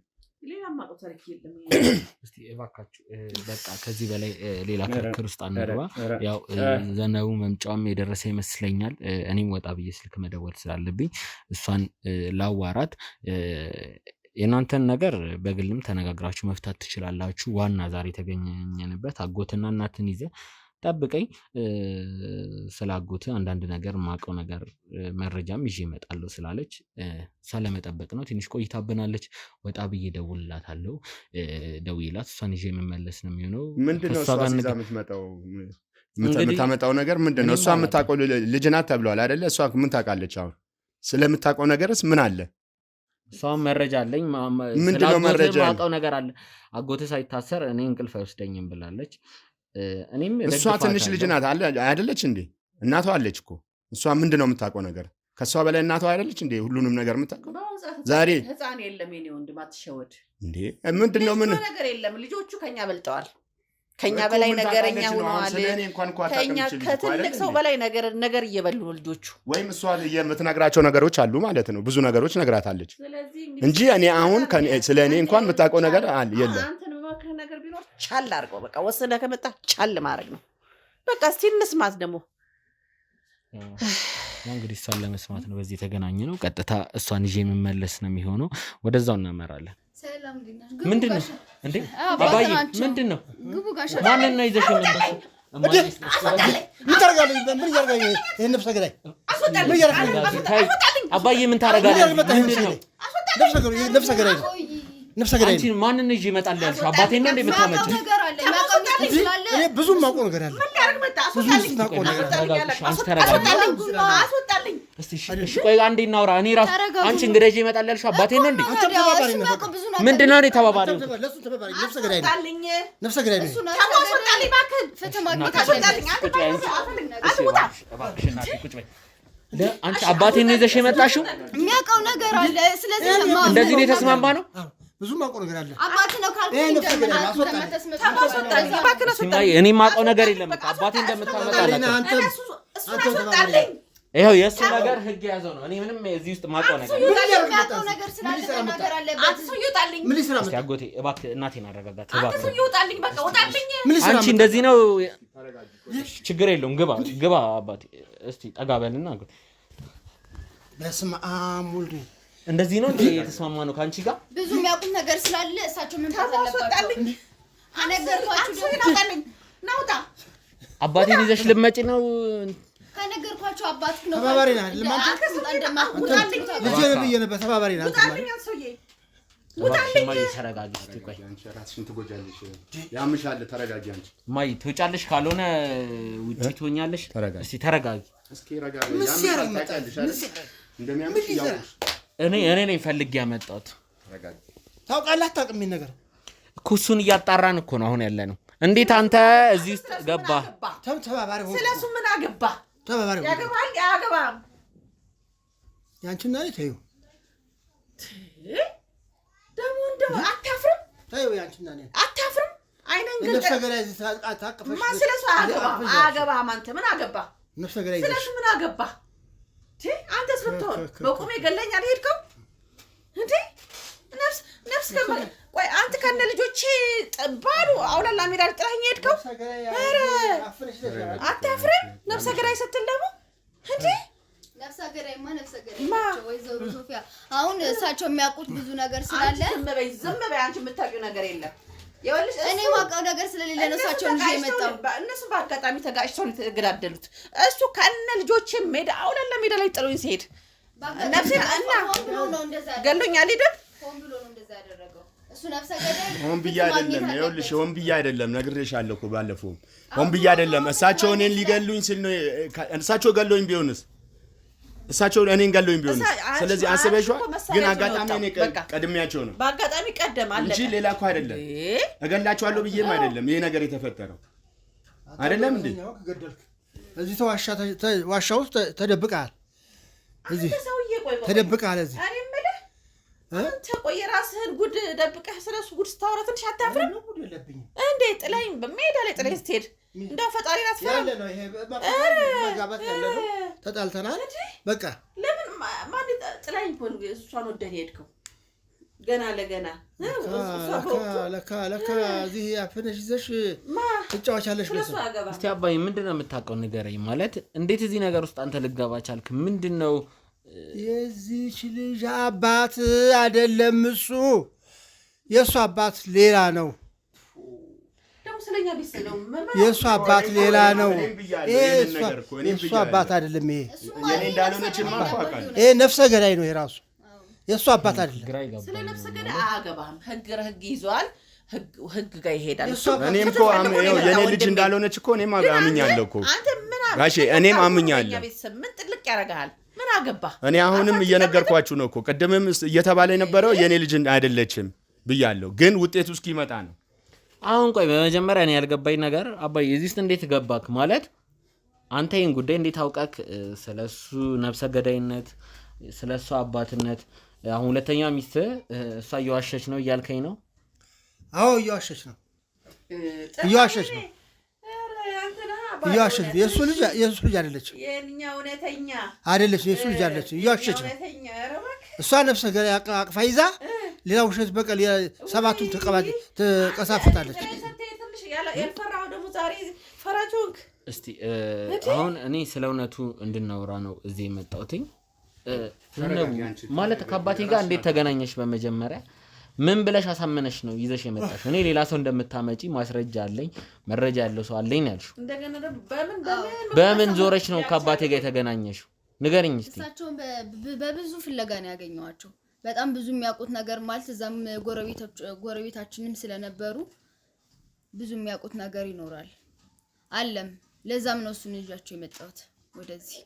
[SPEAKER 1] እስቲ እባካችሁ በቃ ከዚህ በላይ ሌላ ክርክር ውስጥ አንገባ። ያው ዘነቡ መምጫውም የደረሰ ይመስለኛል። እኔም ወጣ ብዬ ስልክ መደወል ስላለብኝ እሷን ላዋራት። የእናንተን ነገር በግልም ተነጋግራችሁ መፍታት ትችላላችሁ። ዋና ዛሬ የተገኘንበት አጎትና እናትን ይዘ ጠብቀኝ። ስለ አጎት አንዳንድ ነገር ማቀው ነገር መረጃም ይዤ እመጣለሁ ስላለች ሳለመጠበቅ ነው። ትንሽ ቆይታብናለች። ወጣ ብዬ ደውልላታለሁ። ደውይላት እሷን ይዤ የምመለስ ነው የሚሆነው።
[SPEAKER 4] ምንድነው እሷ ጋር የምታመጣው ነገር ምንድነው? እሷ የምታውቀው ልጅ ናት ተብሏል አይደለ? እሷ ምን ታውቃለች? አሁን ስለምታውቀው ነገርስ ምን አለ?
[SPEAKER 1] እሷም መረጃ አለኝ።
[SPEAKER 4] ምንድነው መረጃ?
[SPEAKER 1] ማውቀው ነገር አለ። አጎት ሳይታሰር እኔ እንቅልፍ አይወስደኝም ብላለች።
[SPEAKER 4] እሷ ትንሽ ልጅ ናት አይደለች እንዴ? እናቷ አለች እኮ። እሷ ምንድነው የምታውቀው ነገር? ከሷ በላይ እናቷ አይደለች እንዴ ሁሉንም ነገር የምታውቀው? ዛሬ
[SPEAKER 3] ህፃን የለም የኔ ወንድም አትሸወድ
[SPEAKER 4] እንዴ ምንድነው ምን
[SPEAKER 3] ነገር የለም ልጆቹ ከኛ በልጠዋል ከኛ በላይ ነገረኛ ሆነዋል ከኛ ከትልቅ ሰው በላይ ነገር እየበሉ ነው ልጆቹ
[SPEAKER 4] ወይም እሷ የምትነግራቸው ነገሮች አሉ ማለት ነው ብዙ ነገሮች ነግራታለች እንጂ እኔ አሁን ስለ እኔ እንኳን የምታውቀው ነገር የለም
[SPEAKER 3] አንተ ነው ነገር ቢኖር ቻል አድርገው በቃ ወሰነ ከመጣ ቻል ማድረግ ነው በቃ እስቲ እንስማት ደግሞ
[SPEAKER 1] እንግዲህ እሷን ለመስማት ነው በዚህ የተገናኘ ነው ቀጥታ እሷን ይዤ የምመለስ ነው የሚሆነው ወደዛው እናመራለን
[SPEAKER 5] ሰላም
[SPEAKER 1] ምንድነው እንዴ አባዬ ምንድነው ማንን ነው ይዘሽ የመጣሽው
[SPEAKER 2] ምን ታረጋለህ ምን ያርጋኝ ይሄ ነፍሰ ገዳይ
[SPEAKER 1] አባዬ ምን ታረጋለህ ምንድነው
[SPEAKER 2] ነፍሰ ገዳይ ነፍሰ ገዳይ
[SPEAKER 1] አንቺ ማንን ነው ይዤ እመጣለሁ ያልሽው አባቴን ነው እንደምታመጪው
[SPEAKER 2] እኔ ብዙ ማውቀው ነገር አለ ብዙ ማውቀው ነገር
[SPEAKER 3] አስወጣልኝ
[SPEAKER 1] እስቲ እሺ ቆይ አንዴ እናውራ እኔ ራስ አንቺ እንግዲህ ይዤ እመጣለሁ ያልሽው አባቴን ነው እንዴ ምንድነው ነው ተባባሪው
[SPEAKER 2] ለሱ ተባባሪ ነፍሰ ገዳይ ነፍሰ ገዳይ ነው
[SPEAKER 3] አስወጣልኝ ባክህ
[SPEAKER 5] ፍትህ ማግኘት አለብኝ
[SPEAKER 1] አንቺ አባቴን ነው ይዘሽ የመጣሽው
[SPEAKER 5] የሚያውቀው ነገር አለ ስለዚህ
[SPEAKER 1] እንደዚህ ነው የተስማማ ነው
[SPEAKER 2] ብዙ ማውቀው ነገር አለ
[SPEAKER 5] አባት ነው ካልኩኝ
[SPEAKER 1] እኔ ማውቀው ነገር የለም አባቴ እንደምታመጣላችሁ ይሄው የሱ ነገር ህግ ያዘው ነው እኔ ምንም እዚህ ውስጥ ማውቀው ነገር
[SPEAKER 5] የሚያውቀው ነገር ስላለ ነገር አለበት
[SPEAKER 3] ሰው ይወጣልኝ
[SPEAKER 2] ምን ሊሰራ
[SPEAKER 1] እስቲ አጎቴ እባክህ እናቴን አረጋጋት እባክህ
[SPEAKER 3] ሰው ይወጣልኝ በቃ ወጣልኝ
[SPEAKER 1] አንቺ እንደዚህ ነው ችግር የለውም ግባ አባቴ እስቲ ጠጋ በልና አጎቴ
[SPEAKER 2] በስመ አብ ወልድ
[SPEAKER 1] እንደዚህ ነው እንዴ የተስማማ ነው ካንቺ ጋር
[SPEAKER 5] ብዙ የሚያውቁት ነገር ስላለ እሳቸው ምን ታፈለባችሁ ከነገርኳችሁ
[SPEAKER 3] ይወጣልኝ ናውጣ
[SPEAKER 1] አባቴን ይዘሽ ልትመጪ ነው
[SPEAKER 5] ከነገርኳችሁ አባትክ ነው
[SPEAKER 2] ተባባሪ ነህ ለማንተ
[SPEAKER 5] ወጣልኝ
[SPEAKER 2] ልጅ ነብይ ነበር ተባባሪ ነህ
[SPEAKER 3] ወጣልኝ ሰውዬ
[SPEAKER 1] ወጣልኝ ማይ ተረጋጊ እስቲ ቆይ
[SPEAKER 4] አንቺ ራስሽን ትጎጃለሽ ያምሻል ተረጋጊ አንቺ
[SPEAKER 1] ማይ ትውጫለሽ ካልሆነ ውጪ ትሆኛለሽ እስቲ ተረጋጊ
[SPEAKER 4] እስኪ ረጋጊ ያምሻል ታውቃለሽ አይደል እንደሚያምሽ ያውቁሽ
[SPEAKER 1] እኔ ነኝ ፈልጌ ያመጣሁት
[SPEAKER 4] ተረጋጊ
[SPEAKER 2] ታውቃለህ አታውቅም ምን ነገር
[SPEAKER 1] እኮ እሱን እያጣራን እኮ ነው አሁን ያለ ነው እንዴት አንተ እዚህ ውስጥ ገባ
[SPEAKER 2] ተባባሪ ሆነ
[SPEAKER 3] ስለሱ ምን አገባ
[SPEAKER 2] ተባባሪ ሆነ
[SPEAKER 3] ያገባል ያገባም
[SPEAKER 2] ያንቺና እኔ ተይው
[SPEAKER 3] ደሞ እንደው አታፍርም
[SPEAKER 2] ተይው ያንቺና እኔ
[SPEAKER 3] አታፍርም አይነን ግን
[SPEAKER 2] ነፍሰ ገዳይ ታቀፈሽ
[SPEAKER 3] ማን ስለሱ አገባም አንተ ምን አገባ
[SPEAKER 2] ነፍሰ ገዳይ
[SPEAKER 3] ስለሱ ምን አገባ አንተስ ብትሆን በቁሜ ገለኛል ሄድከው እንዴ ነፍስ ከመለ ቆይ አንተ ከነ ልጆቼ ባሉ አውላላ ሜዳ ጥራኝ ሄድከው አረ አታፍርም ነፍሰ ገዳይ ስትል ደግሞ እንዴ
[SPEAKER 5] ነፍሰ ገዳይማ ነፍሰ ገዳይ ወይዘሮ ሶፊያ አሁን እሳቸው የሚያውቁት ብዙ ነገር ስላለ
[SPEAKER 3] ዝም በይ አንቺ የምታውቂው ነገር የለም ይኸውልሽ
[SPEAKER 5] እኔ ማውቀው ነገር ስለሌለ ነው እሳቸው ልጅ የመጣው
[SPEAKER 3] እነሱ በአጋጣሚ ተጋጭተው ነው የተገዳደሉት እሱ ከነ ልጆቼ ሜዳ አውላላ ሜዳ ላይ ጥሎኝ ሲሄድ ነፍሴ እና ገሎኛል ሊደም
[SPEAKER 5] ሆን ብሎ ነው እንደዛ ያደረገው እሱ ነፍሰ ገዳይ
[SPEAKER 4] ሆን ብዬ አይደለም ይኸውልሽ ሆን ብዬ አይደለም ነግሬሻለሁ እኮ ባለፈው ሆን ብዬ አይደለም እሳቸው እኔን ሊገሉኝ ሲል ነው እሳቸው ገሎኝ ቢሆንስ እሳቸው እኔን ገሎኝ ቢሆንስ ስለዚህ አስበሽው ግን አጋጣሚ እኔ ቀድሜያቸው ነው
[SPEAKER 3] በአጋጣሚ ቀደም አለ
[SPEAKER 4] እንጂ ሌላ እኮ አይደለም እገላቸዋለሁ ብዬም አይደለም ይሄ ነገር የተፈጠረው አይደለም እንዴ
[SPEAKER 2] እዚህ ዋሻ ውስጥ ተደብቀሃል እዚህ ተደብቀሃል እዚህ
[SPEAKER 3] እኔ የምልህ አንተ ቆይ የራስህን ጉድ ደብቀህ ስለሱ ጉድ ስታወራ ትንሽ አታፍርም እንዴ ጥላኝ በሜዳ ላይ ጥላኝ ስትሄድ እንደው ፈጣሪን አትፈራም
[SPEAKER 2] ያለ ነው ይሄ መጋባት ያለ ነው ተጣልተናል በቃ
[SPEAKER 3] ለምን ማን ጥላኝ ሆነ እሷን ወደህ ሄድከው ገና ለገና
[SPEAKER 2] ለካ እዚህ ያፈነሽ ይዘሽ ትጫወቻለሽ
[SPEAKER 3] ስለሱ አገባ
[SPEAKER 1] እስቲ አባዬ ምንድነው የምታውቀው ንገረኝ ማለት እንዴት እዚህ ነገር ውስጥ አንተ ልገባ ቻልክ ምንድነው
[SPEAKER 2] የዚህች ልጅ አባት አይደለም እሱ የእሱ አባት ሌላ ነው
[SPEAKER 3] ስለኛ ቢስለው
[SPEAKER 2] የእሱ አባት ሌላ ነው የእሱ አባት አይደለም ይሄ
[SPEAKER 4] የኔ እንዳልሆነችማ አውቃለሁ
[SPEAKER 2] ይሄ ነፍሰ ገዳይ ነው የራሱ የእሱ አባት አይደለም
[SPEAKER 3] ስለ ነፍሰ ገዳይ አያገባህም ህግ ይዟል ህግ ጋር ይሄዳል
[SPEAKER 4] እኔም እኮ የኔ ልጅ እንዳልሆነች እኮ እኔም አምኛለሁ እኮ
[SPEAKER 3] አንተ ምን
[SPEAKER 4] ጋሼ እኔም አምኛለሁ
[SPEAKER 3] ቤተሰብ ምን ጥልቅ ያደርግሃል ምን አገባ
[SPEAKER 4] እኔ አሁንም እየነገርኳችሁ ነው እኮ ቀደምም እየተባለ የነበረው የኔ ልጅ አይደለችም ብያለሁ ግን ውጤቱ እስኪመጣ ነው
[SPEAKER 1] አሁን ቆይ በመጀመሪያ እኔ ያልገባኝ ነገር አባዬ እዚህ ውስጥ እንዴት ገባክ ማለት አንተ ይህን ጉዳይ እንዴት አውቃክ? ስለሱ ነፍሰ ገዳይነት፣ ስለሱ አባትነት አሁን ሁለተኛ ሚስት እሷ እየዋሸች ነው እያልከኝ ነው?
[SPEAKER 2] አዎ እየዋሸች ነው። የእሱ ልጅ አይደለችም።
[SPEAKER 3] የኛ እውነተኛ
[SPEAKER 2] አይደለች። የእሱ ልጅ አይደለችም። እየዋሸች ነው። እሷ ነፍሰ ገዳይ አቅፋ ይዛ ሌላ ውሸት በቀል 7ቱን ትቀሳፍታለች።
[SPEAKER 3] ያልፈራው ደግሞ ዛሬ ፈራጆክ።
[SPEAKER 1] እስቲ አሁን እኔ ስለ እውነቱ እንድናወራ ነው እዚህ የመጣሁትኝ። ማለት ከአባቴ ጋር እንዴት ተገናኘሽ? በመጀመሪያ ምን ብለሽ አሳመነሽ ነው ይዘሽ የመጣሽ? እኔ ሌላ ሰው እንደምታመጪ ማስረጃ አለኝ፣ መረጃ ያለው ሰው አለኝ ያልሽው።
[SPEAKER 3] እንደገና ደግሞ
[SPEAKER 1] በምን ዞረሽ ነው ከአባቴ ጋር የተገናኘሽው? ንገረኝ እስቲ።
[SPEAKER 5] እሳቸውን በብዙ ፍለጋ ነው ያገኘኋቸው። በጣም ብዙ የሚያውቁት ነገር ማለት እዛም ጎረቤታችንም ስለነበሩ ብዙ የሚያውቁት ነገር ይኖራል አለም። ለዛም ነው እሱን ይዣቸው የመጣሁት ወደዚህ።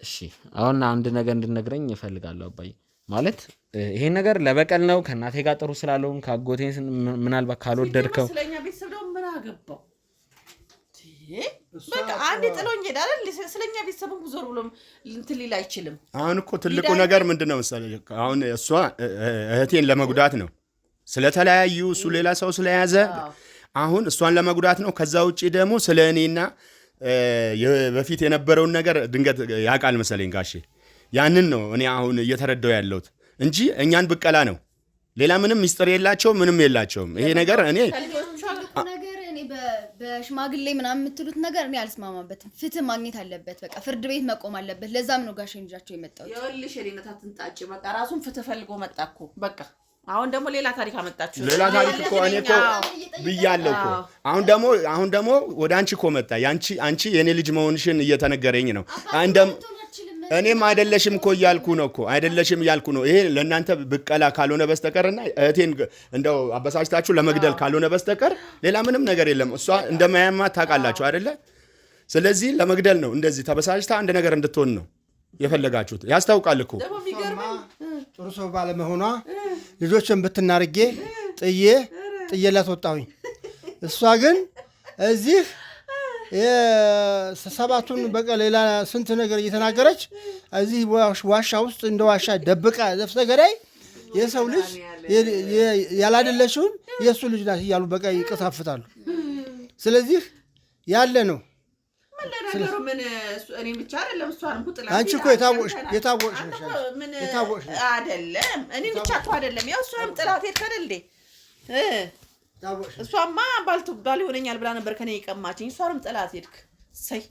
[SPEAKER 1] እሺ አሁን አንድ ነገር እንድነግረኝ እፈልጋለሁ አባዬ። ማለት ይሄን ነገር ለበቀል ነው ከእናቴ ጋር ጥሩ ስላለውን ከአጎቴ ምናልባት ካልወደድከው
[SPEAKER 3] ስለኛ ቤተሰብ ደግሞ ምን አገባው? በቃ አንዴ ጥሎኝ ሄዳል። ስለኛ ቤተሰብም ዞር ብሎ እንትን ሊል አይችልም።
[SPEAKER 4] አሁን እኮ ትልቁ ነገር ምንድነው መሰለህ? አሁን እሷ እህቴን ለመጉዳት ነው ስለተለያዩ፣ እሱ ሌላ ሰው ስለያዘ አሁን እሷን ለመጉዳት ነው። ከዛ ውጪ ደግሞ ስለ እኔና በፊት የነበረውን ነገር ድንገት ያውቃል መሰለኝ ጋሼ። ያንን ነው እኔ አሁን እየተረዳው ያለሁት እንጂ እኛን ብቀላ ነው። ሌላ ምንም ሚስጥር የላቸውም፣ ምንም የላቸውም። ይሄ ነገር እኔ
[SPEAKER 5] በሽማግሌ ምናምን የምትሉት ነገር እኔ አልስማማበትም። ፍትህ ማግኘት አለበት። በቃ ፍርድ ቤት መቆም አለበት። ለዛም ነው ጋሼ እንጃቸው የመጣው።
[SPEAKER 3] ይኸውልሽ እኔነታትን ጣጭ በቃ ራሱን ፍትህ ፈልጎ መጣ እኮ በቃ። አሁን ደግሞ ሌላ ታሪክ አመጣችሁ።
[SPEAKER 4] ሌላ ታሪክ እኮ እኔ እኮ ብያለሁ እኮ። አሁን ደግሞ ወደ አንቺ እኮ መጣ። አንቺ የኔ ልጅ መሆንሽን እየተነገረኝ ነው። እኔም አይደለሽም እኮ እያልኩ ነው እኮ አይደለሽም እያልኩ ነው። ይሄ ለእናንተ ብቀላ ካልሆነ በስተቀርና እህቴን እንደው አበሳጭታችሁ ለመግደል ካልሆነ በስተቀር ሌላ ምንም ነገር የለም። እሷ እንደማያማት ታውቃላችሁ አይደለ? ስለዚህ ለመግደል ነው እንደዚህ ተበሳጭታ አንድ ነገር እንድትሆን ነው የፈለጋችሁት። ያስታውቃል እኮ
[SPEAKER 2] ጥሩ ሰው ባለመሆኗ ልጆችን ብትናርጌ ጥዬላት ወጣሁኝ። እሷ ግን እዚህ 7ቱን በቃ ሌላ ስንት ነገር እየተናገረች እዚህ ዋሻ ውስጥ እንደ ዋሻ ደብቃ ነፍሰ ገዳይ የሰው ልጅ ያላደለችውን የእሱ ልጅ ናት እያሉ በቃ ይቀሳፍታሉ። ስለዚህ ያለ ነው።
[SPEAKER 3] እኔ ብቻ አይደለም እሷንም ሁጥላ
[SPEAKER 2] አንቺ እኮ የታወቅሽ ነሽ
[SPEAKER 3] አይደለም። እኔ ብቻ እኮ አይደለም ያው እሷም ጥላት ሄድከል እንዴ? እሷማ ባል ይሆነኛል ብላ ነበር ከኔ የቀማችኝ። እሷንም ጥላት ሄድክ። ሰይ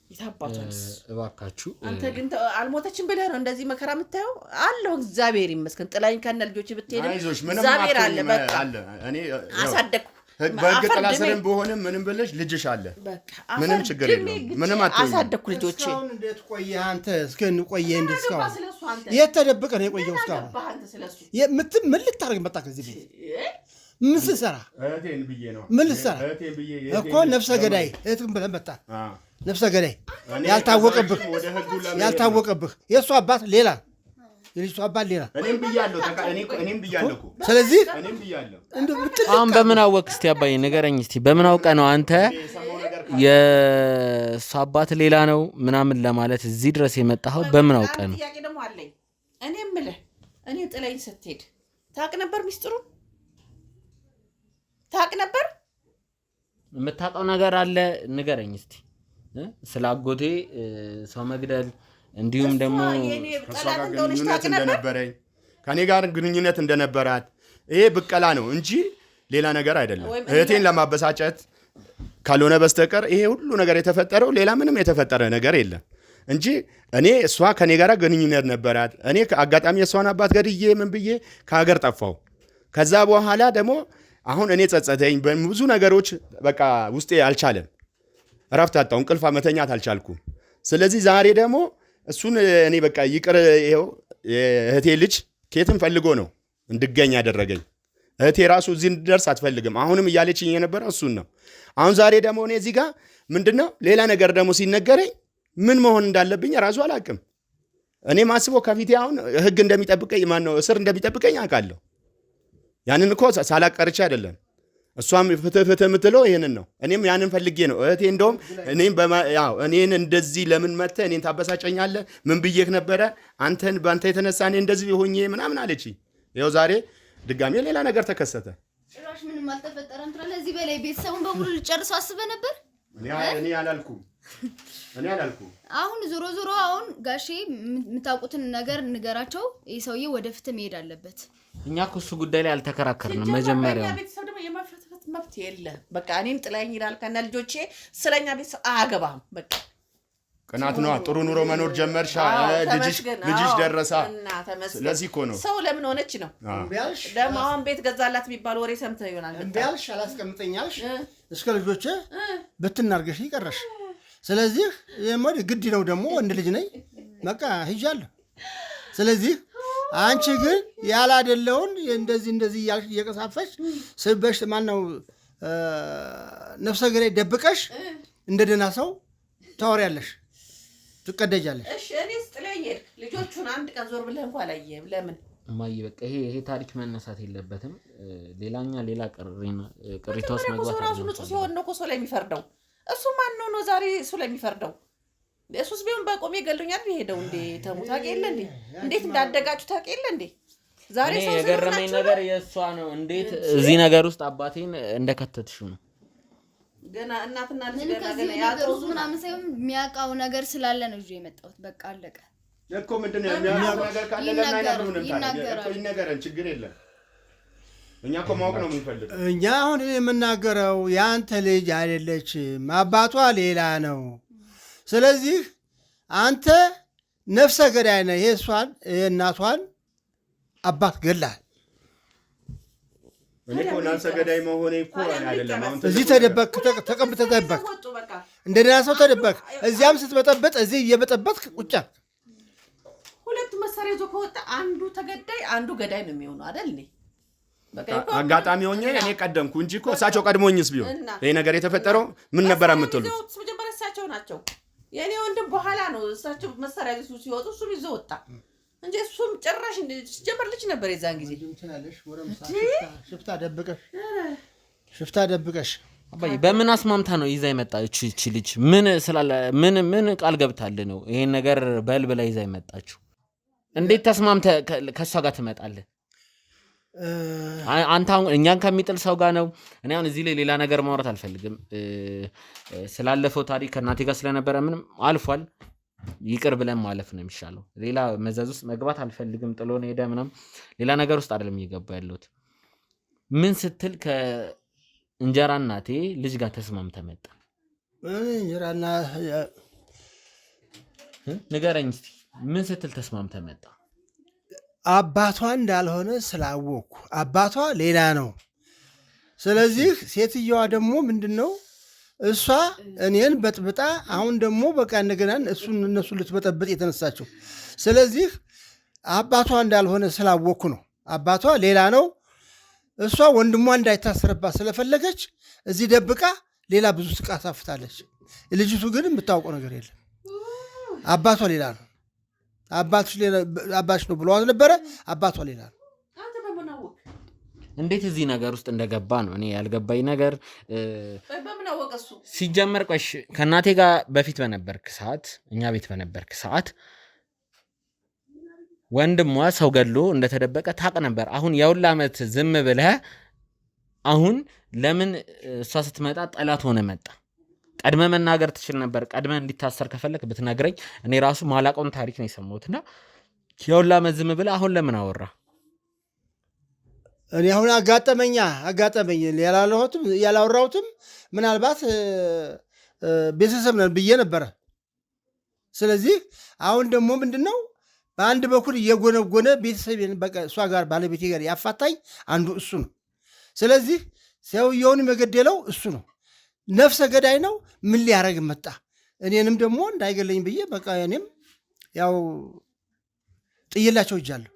[SPEAKER 3] ይታባቷንስ
[SPEAKER 1] እባካችሁ።
[SPEAKER 3] አንተ ግን አልሞተችም ብለህ ነው እንደዚህ መከራ የምታየው? አለው እግዚአብሔር ይመስገን። ጥላኝ ከነ ልጆች ብትሄድ እግዚአብሔር አለ። በቃ እኔ አሳደኩ
[SPEAKER 4] በህግ ጥላ ስርም በሆነም ምንም ብለሽ ልጅሽ አለ። ምንም ችግር የለውም። ምንም
[SPEAKER 3] አሳደኩ ልጆቼ።
[SPEAKER 2] እንዴት ቆየህ አንተ? እስከንቆየ እንዴት እስካሁን የት ተደብቀህ ነው የቆየው? እስካሁን ምን ልታደርግ መጣ ከዚህ ቤት? ምን ልትሰራ?
[SPEAKER 4] እህቴን ብዬ ነው።
[SPEAKER 2] ምን ልትሰራ እኮ? ነፍሰ ገዳይ እህትም ብለህ መጣ። ነፍሰ ገዳይ ያልታወቀብህ የእሱ አባት ሌላ የልጅቷ አባት ሌላ።
[SPEAKER 4] እኔም ብያለሁ እኮ።
[SPEAKER 2] ስለዚህ
[SPEAKER 1] አሁን በምን አወቅህ? እስቲ አባዬ ንገረኝ እስቲ። በምን አውቀህ ነው አንተ የእሱ አባት ሌላ ነው ምናምን ለማለት እዚህ ድረስ የመጣኸው? በምን አውቀህ ነው?
[SPEAKER 3] ጥያቄ ደግሞ አለኝ። እኔ የምልህ እኔ ጥላኝ ስትሄድ ታውቅ ነበር? ሚስጥሩን ታውቅ ነበር?
[SPEAKER 1] የምታውቀው ነገር አለ? ንገረኝ እስቲ። ስለ አጎቴ ሰው መግደል እንዲሁም ደግሞ
[SPEAKER 4] ከኔ ጋር ግንኙነት እንደነበራት ይሄ ብቀላ ነው እንጂ ሌላ ነገር አይደለም። እህቴን ለማበሳጨት ካልሆነ በስተቀር ይሄ ሁሉ ነገር የተፈጠረው ሌላ ምንም የተፈጠረ ነገር የለም እንጂ እሷ ከኔ ጋር ግንኙነት ነበራት። እኔ አጋጣሚ የሷን አባት ገድዬ ምን ብዬ ከሀገር ጠፋው። ከዛ በኋላ ደግሞ አሁን እኔ ጸጸተኝ በብዙ ነገሮች በቃ ውስጤ አልቻለም። እረፍት አጣሁ። እንቅልፍ መተኛት አልቻልኩም። ስለዚህ ዛሬ ደግሞ እሱን እኔ በቃ ይቅር። ይኸው እህቴ ልጅ ከየትም ፈልጎ ነው እንድገኝ ያደረገኝ። እህቴ ራሱ እዚህ እንድደርስ አትፈልግም። አሁንም እያለችኝ የነበረው እሱን ነው። አሁን ዛሬ ደግሞ እኔ እዚህ ጋር ምንድነው ሌላ ነገር ደግሞ ሲነገረኝ ምን መሆን እንዳለብኝ ራሱ አላውቅም። እኔ ማስበው ከፊቴ አሁን ህግ እንደሚጠብቀኝ እስር እንደሚጠብቀኝ አውቃለሁ። ያንን እኮ ሳላቀርቼ አይደለም። እሷም ፍትህ የምትለው ይሄንን ነው። እኔም ያንን ፈልጌ ነው እህቴ። እንደውም እኔን እንደዚህ ለምን መተህ እኔን ታበሳጨኛለህ? ምን ብዬህ ነበረ? በአንተ የተነሳ እኔ እንደዚህ ሆኜ ምናምን አለች። ይኸው ዛሬ ድጋሜ ሌላ ነገር ተከሰተ።
[SPEAKER 5] ጭራሽ ምንም አልተፈጠረም ትላለህ። እዚህ በላይ ቤተሰቡን በሙሉ ልጨርሰው አስበህ ነበር?
[SPEAKER 4] እኔ አላልኩም። አሁን
[SPEAKER 5] ዞሮ አሁን ጋሼ የምታውቁትን ነገር ንገራቸው። ይህ ሰውዬ ወደ ፍትህ መሄድ አለበት።
[SPEAKER 1] እኛ እኮ እሱ ጉዳይ ላይ አልተከራከርንም። መጀመሪያ
[SPEAKER 3] ቤተሰብ ደግሞ የመፍረድ መብት የለ። በቃ እኔን ጥላኝ ይላል ከነ ልጆቼ። ስለኛ ቤተሰብ አያገባም። በቃ
[SPEAKER 4] ቅናት ነው። ጥሩ ኑሮ መኖር ጀመርሻ፣ ልጅሽ ደረሳ። ስለዚህ እኮ ነው
[SPEAKER 3] ሰው ለምን ሆነች ነው ደግሞ አሁን ቤት ገዛላት የሚባል ወሬ ሰምተህ ይሆናል።
[SPEAKER 2] እምቢያልሽ አላስቀምጠኛልሽ እስከ ልጆቼ ብትናርገሽ ይቀረሽ። ስለዚህ የሞድ ግድ ነው ደግሞ ወንድ ልጅ ነኝ በቃ ሂጃለሁ። ስለዚህ አንቺ ግን ያላደለውን እንደዚህ እየቀሳፈሽ ስበሽ ማነው ነፍሰ ገዳይ ደብቀሽ እንደደና ሰው ታወሪያለሽ፣ ትቀደጃለሽ።
[SPEAKER 3] እሺ እኔስ ጥለኝ ሄድክ። ልጆቹን አንድ ቀን ዞር ብለህ እንኳን አላየህም። ለምን
[SPEAKER 1] እማዬ በቃ ይሄ ታሪክ መነሳት የለበትም። ሌላ ቅሪታ ውስጥ መግባት
[SPEAKER 3] ራሱ ንጹህ ሲሆን ነው እኮ ሰው ላይ የሚፈርደው። እሱ ማን ነው ዛሬ እሱ ላይ የሚፈርደው? እሱስ ቢሆን በቆሜ ገሉኛል ቢሄደው እንዴ ተሙ ታውቂየለ እንዴ እንዴት እንዳደጋችሁ ታውቂየለ እንዴ? ዛሬ ሰው
[SPEAKER 1] የገረመኝ ነገር የእሷ ነው። እንዴት እዚህ ነገር ውስጥ አባቴን እንደከተትሽው ነው።
[SPEAKER 3] ገና እናትና ልጅ
[SPEAKER 5] ገና ያለው ምናምን ሳይሆን የሚያውቀው ነገር ስላለ ነው እዚህ የመጣሁት። በቃ አለቀ
[SPEAKER 4] እኮ። ምንድነው የሚያውቀው ነገር ካለ ለምን አይነግሩንም ታዲያ? እኮ ይነገረን፣ ችግር የለም። እኛ እኮ ማወቅ ነው የምንፈልገው።
[SPEAKER 2] እኛ አሁን የምናገረው ያንተ ልጅ አይደለችም፣ አባቷ ሌላ ነው። ስለዚህ አንተ ነፍሰ ገዳይ ነህ። የእሷን የእናቷን አባት ገላል።
[SPEAKER 4] እኔ እኮ ነፍሰ ገዳይ መሆኔ እኮ አይደለም። አሁን
[SPEAKER 2] እዚህ ተደበቅ፣ ተቀምጠህ ተደበቅ፣ እንደ ደህና ሰው ተደበቅ። እዚያም ስትበጠበጥ እዚህ እየበጠበጥክ ቁጭ አልክ።
[SPEAKER 3] ሁለቱ መሳሪያ ይዞ ከወጣ አንዱ ተገዳይ አንዱ ገዳይ ነው የሚሆነው አይደል?
[SPEAKER 4] አጋጣሚ ሆኜ እኔ ቀደምኩ እንጂ እኮ እሳቸው ቀድሞኝስ ቢሆን ይሄ ነገር የተፈጠረው ምን ነበር የምትሉት?
[SPEAKER 3] መጀመሪያ እሳቸው ናቸው። የኔ ወንድም በኋላ ነው እሳቸው መሳሪያ ይዞ ሲወጡ እሱ ይዞ ወጣ እንጂ እሱም ጭራሽ ሲጀመር ልጅ ነበር የዛን ጊዜ።
[SPEAKER 2] ሽፍታ ደብቀሽ
[SPEAKER 1] አባዬ በምን አስማምታ ነው ይዛ የመጣችው? እቺ ልጅ ምን ቃል ገብታልህ ነው ይሄን ነገር በል ብላ ይዛ የመጣችው? እንዴት ተስማምተህ ከእሷ ጋር ትመጣለህ? አንተ አሁን እኛን ከሚጥል ሰው ጋር ነው። እኔ አሁን እዚህ ላይ ሌላ ነገር ማውራት አልፈልግም። ስላለፈው ታሪክ ከእናቴ ጋር ስለነበረ ምንም አልፏል፣ ይቅር ብለን ማለፍ ነው የሚሻለው። ሌላ መዘዝ ውስጥ መግባት አልፈልግም። ጥሎን ሄደ ምናምን ሌላ ነገር ውስጥ አይደለም እየገባ ያለሁት። ምን ስትል ከእንጀራ እናቴ ልጅ ጋር ተስማምተህ መጣ?
[SPEAKER 2] እንጀራና
[SPEAKER 1] ንገረኝ እስኪ ምን ስትል ተስማምተህ መጣ?
[SPEAKER 2] አባቷ እንዳልሆነ ስላወቅኩ አባቷ ሌላ ነው። ስለዚህ ሴትየዋ ደግሞ ምንድን ነው እሷ እኔን በጥብጣ አሁን ደግሞ በቃ እንደገና እነሱ ልትበጠብጥ የተነሳችው። ስለዚህ አባቷ እንዳልሆነ ስላወቅኩ ነው። አባቷ ሌላ ነው። እሷ ወንድሟ እንዳይታሰርባት ስለፈለገች እዚህ ደብቃ ሌላ ብዙ ትቃሳፍታለች። ልጅቱ ግን የምታውቀው ነገር የለም። አባቷ ሌላ ነው። አባትሽ ነው ብለዋት ነበረ። አባቷ ሌላ ነው።
[SPEAKER 1] እንዴት እዚህ ነገር ውስጥ እንደገባ ነው እኔ ያልገባኝ ነገር። ሲጀመር ቆሽ ከእናቴ ጋር በፊት በነበርክ ሰዓት፣ እኛ ቤት በነበርክ ሰዓት ወንድሟ ሰው ገድሎ እንደተደበቀ ታውቅ ነበር። አሁን የሁላ ዓመት ዝም ብለህ አሁን ለምን እሷ ስትመጣ ጠላት ሆነ መጣ? ቀድመ መናገር ትችል ነበር። ቀድመ እንዲታሰር ከፈለክ ብትነግረኝ እኔ ራሱ ማላውቀውን ታሪክ ነው የሰማሁትና የሁላ ዓመት ዝም ብለህ አሁን ለምን አወራ?
[SPEAKER 2] እኔ አሁን አጋጠመኝ ያላወራሁትም ምናልባት ቤተሰብ ነን ብዬ ነበረ። ስለዚህ አሁን ደግሞ ምንድን ነው በአንድ በኩል እየጎነጎነ ቤተሰብ በቃ እሷ ጋር ባለቤቴ ጋር ያፋታኝ አንዱ እሱ ነው። ስለዚህ ሰውየውን የገደለው እሱ ነው። ነፍሰ ገዳይ ነው። ምን ሊያደርግ መጣ? እኔንም ደግሞ እንዳይገለኝ ብዬ በቃ እኔም ያው ጥይላቸው እጃለሁ።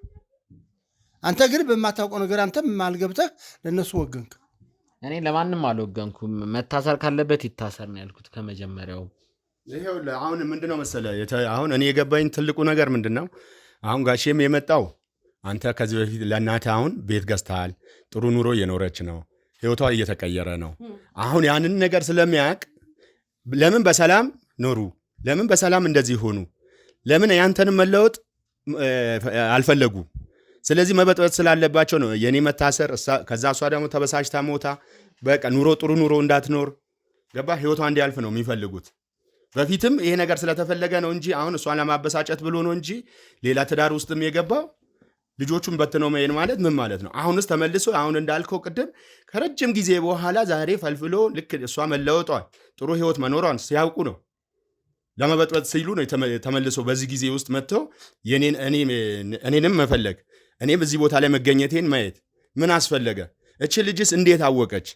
[SPEAKER 2] አንተ ግን በማታውቀው ነገር አንተም አልገብተህ ለነሱ ወገንክ።
[SPEAKER 1] እኔ ለማንም አልወገንኩም። መታሰር ካለበት ይታሰር ነው ያልኩት ከመጀመሪያው።
[SPEAKER 4] ይሄው አሁን ምንድነው መሰለ አሁን እኔ የገባኝ ትልቁ ነገር ምንድነው አሁን ጋሼም የመጣው አንተ ከዚህ በፊት ለእናትህ አሁን ቤት ገዝተሃል፣ ጥሩ ኑሮ እየኖረች ነው፣ ህይወቷ እየተቀየረ ነው። አሁን ያንን ነገር ስለሚያውቅ ለምን በሰላም ኖሩ፣ ለምን በሰላም እንደዚህ ሆኑ፣ ለምን ያንተንም መለወጥ አልፈለጉ። ስለዚህ መበጥበጥ ስላለባቸው ነው የኔ መታሰር። ከዛ እሷ ደግሞ ተበሳጭታ ሞታ በቃ ጥሩ ኑሮ እንዳትኖር ገባ ህይወቷ እንዲያልፍ ነው የሚፈልጉት። በፊትም ይሄ ነገር ስለተፈለገ ነው እንጂ አሁን እሷን ለማበሳጨት ብሎ ነው እንጂ ሌላ ትዳር ውስጥም የገባው ልጆቹን በትነው መሄድ ማለት ምን ማለት ነው? አሁንስ ተመልሶ አሁን እንዳልከው ቅድም ከረጅም ጊዜ በኋላ ዛሬ ፈልፍሎ ልክ እሷ መለወጧን ጥሩ ህይወት መኖሯን ሲያውቁ ነው ለመበጥበጥ ሲሉ ነው ተመልሶ በዚህ ጊዜ ውስጥ መጥተው እኔንም መፈለግ እኔም እዚህ ቦታ ላይ መገኘቴን ማየት ምን አስፈለገ? እቺ ልጅስ እንዴት አወቀች?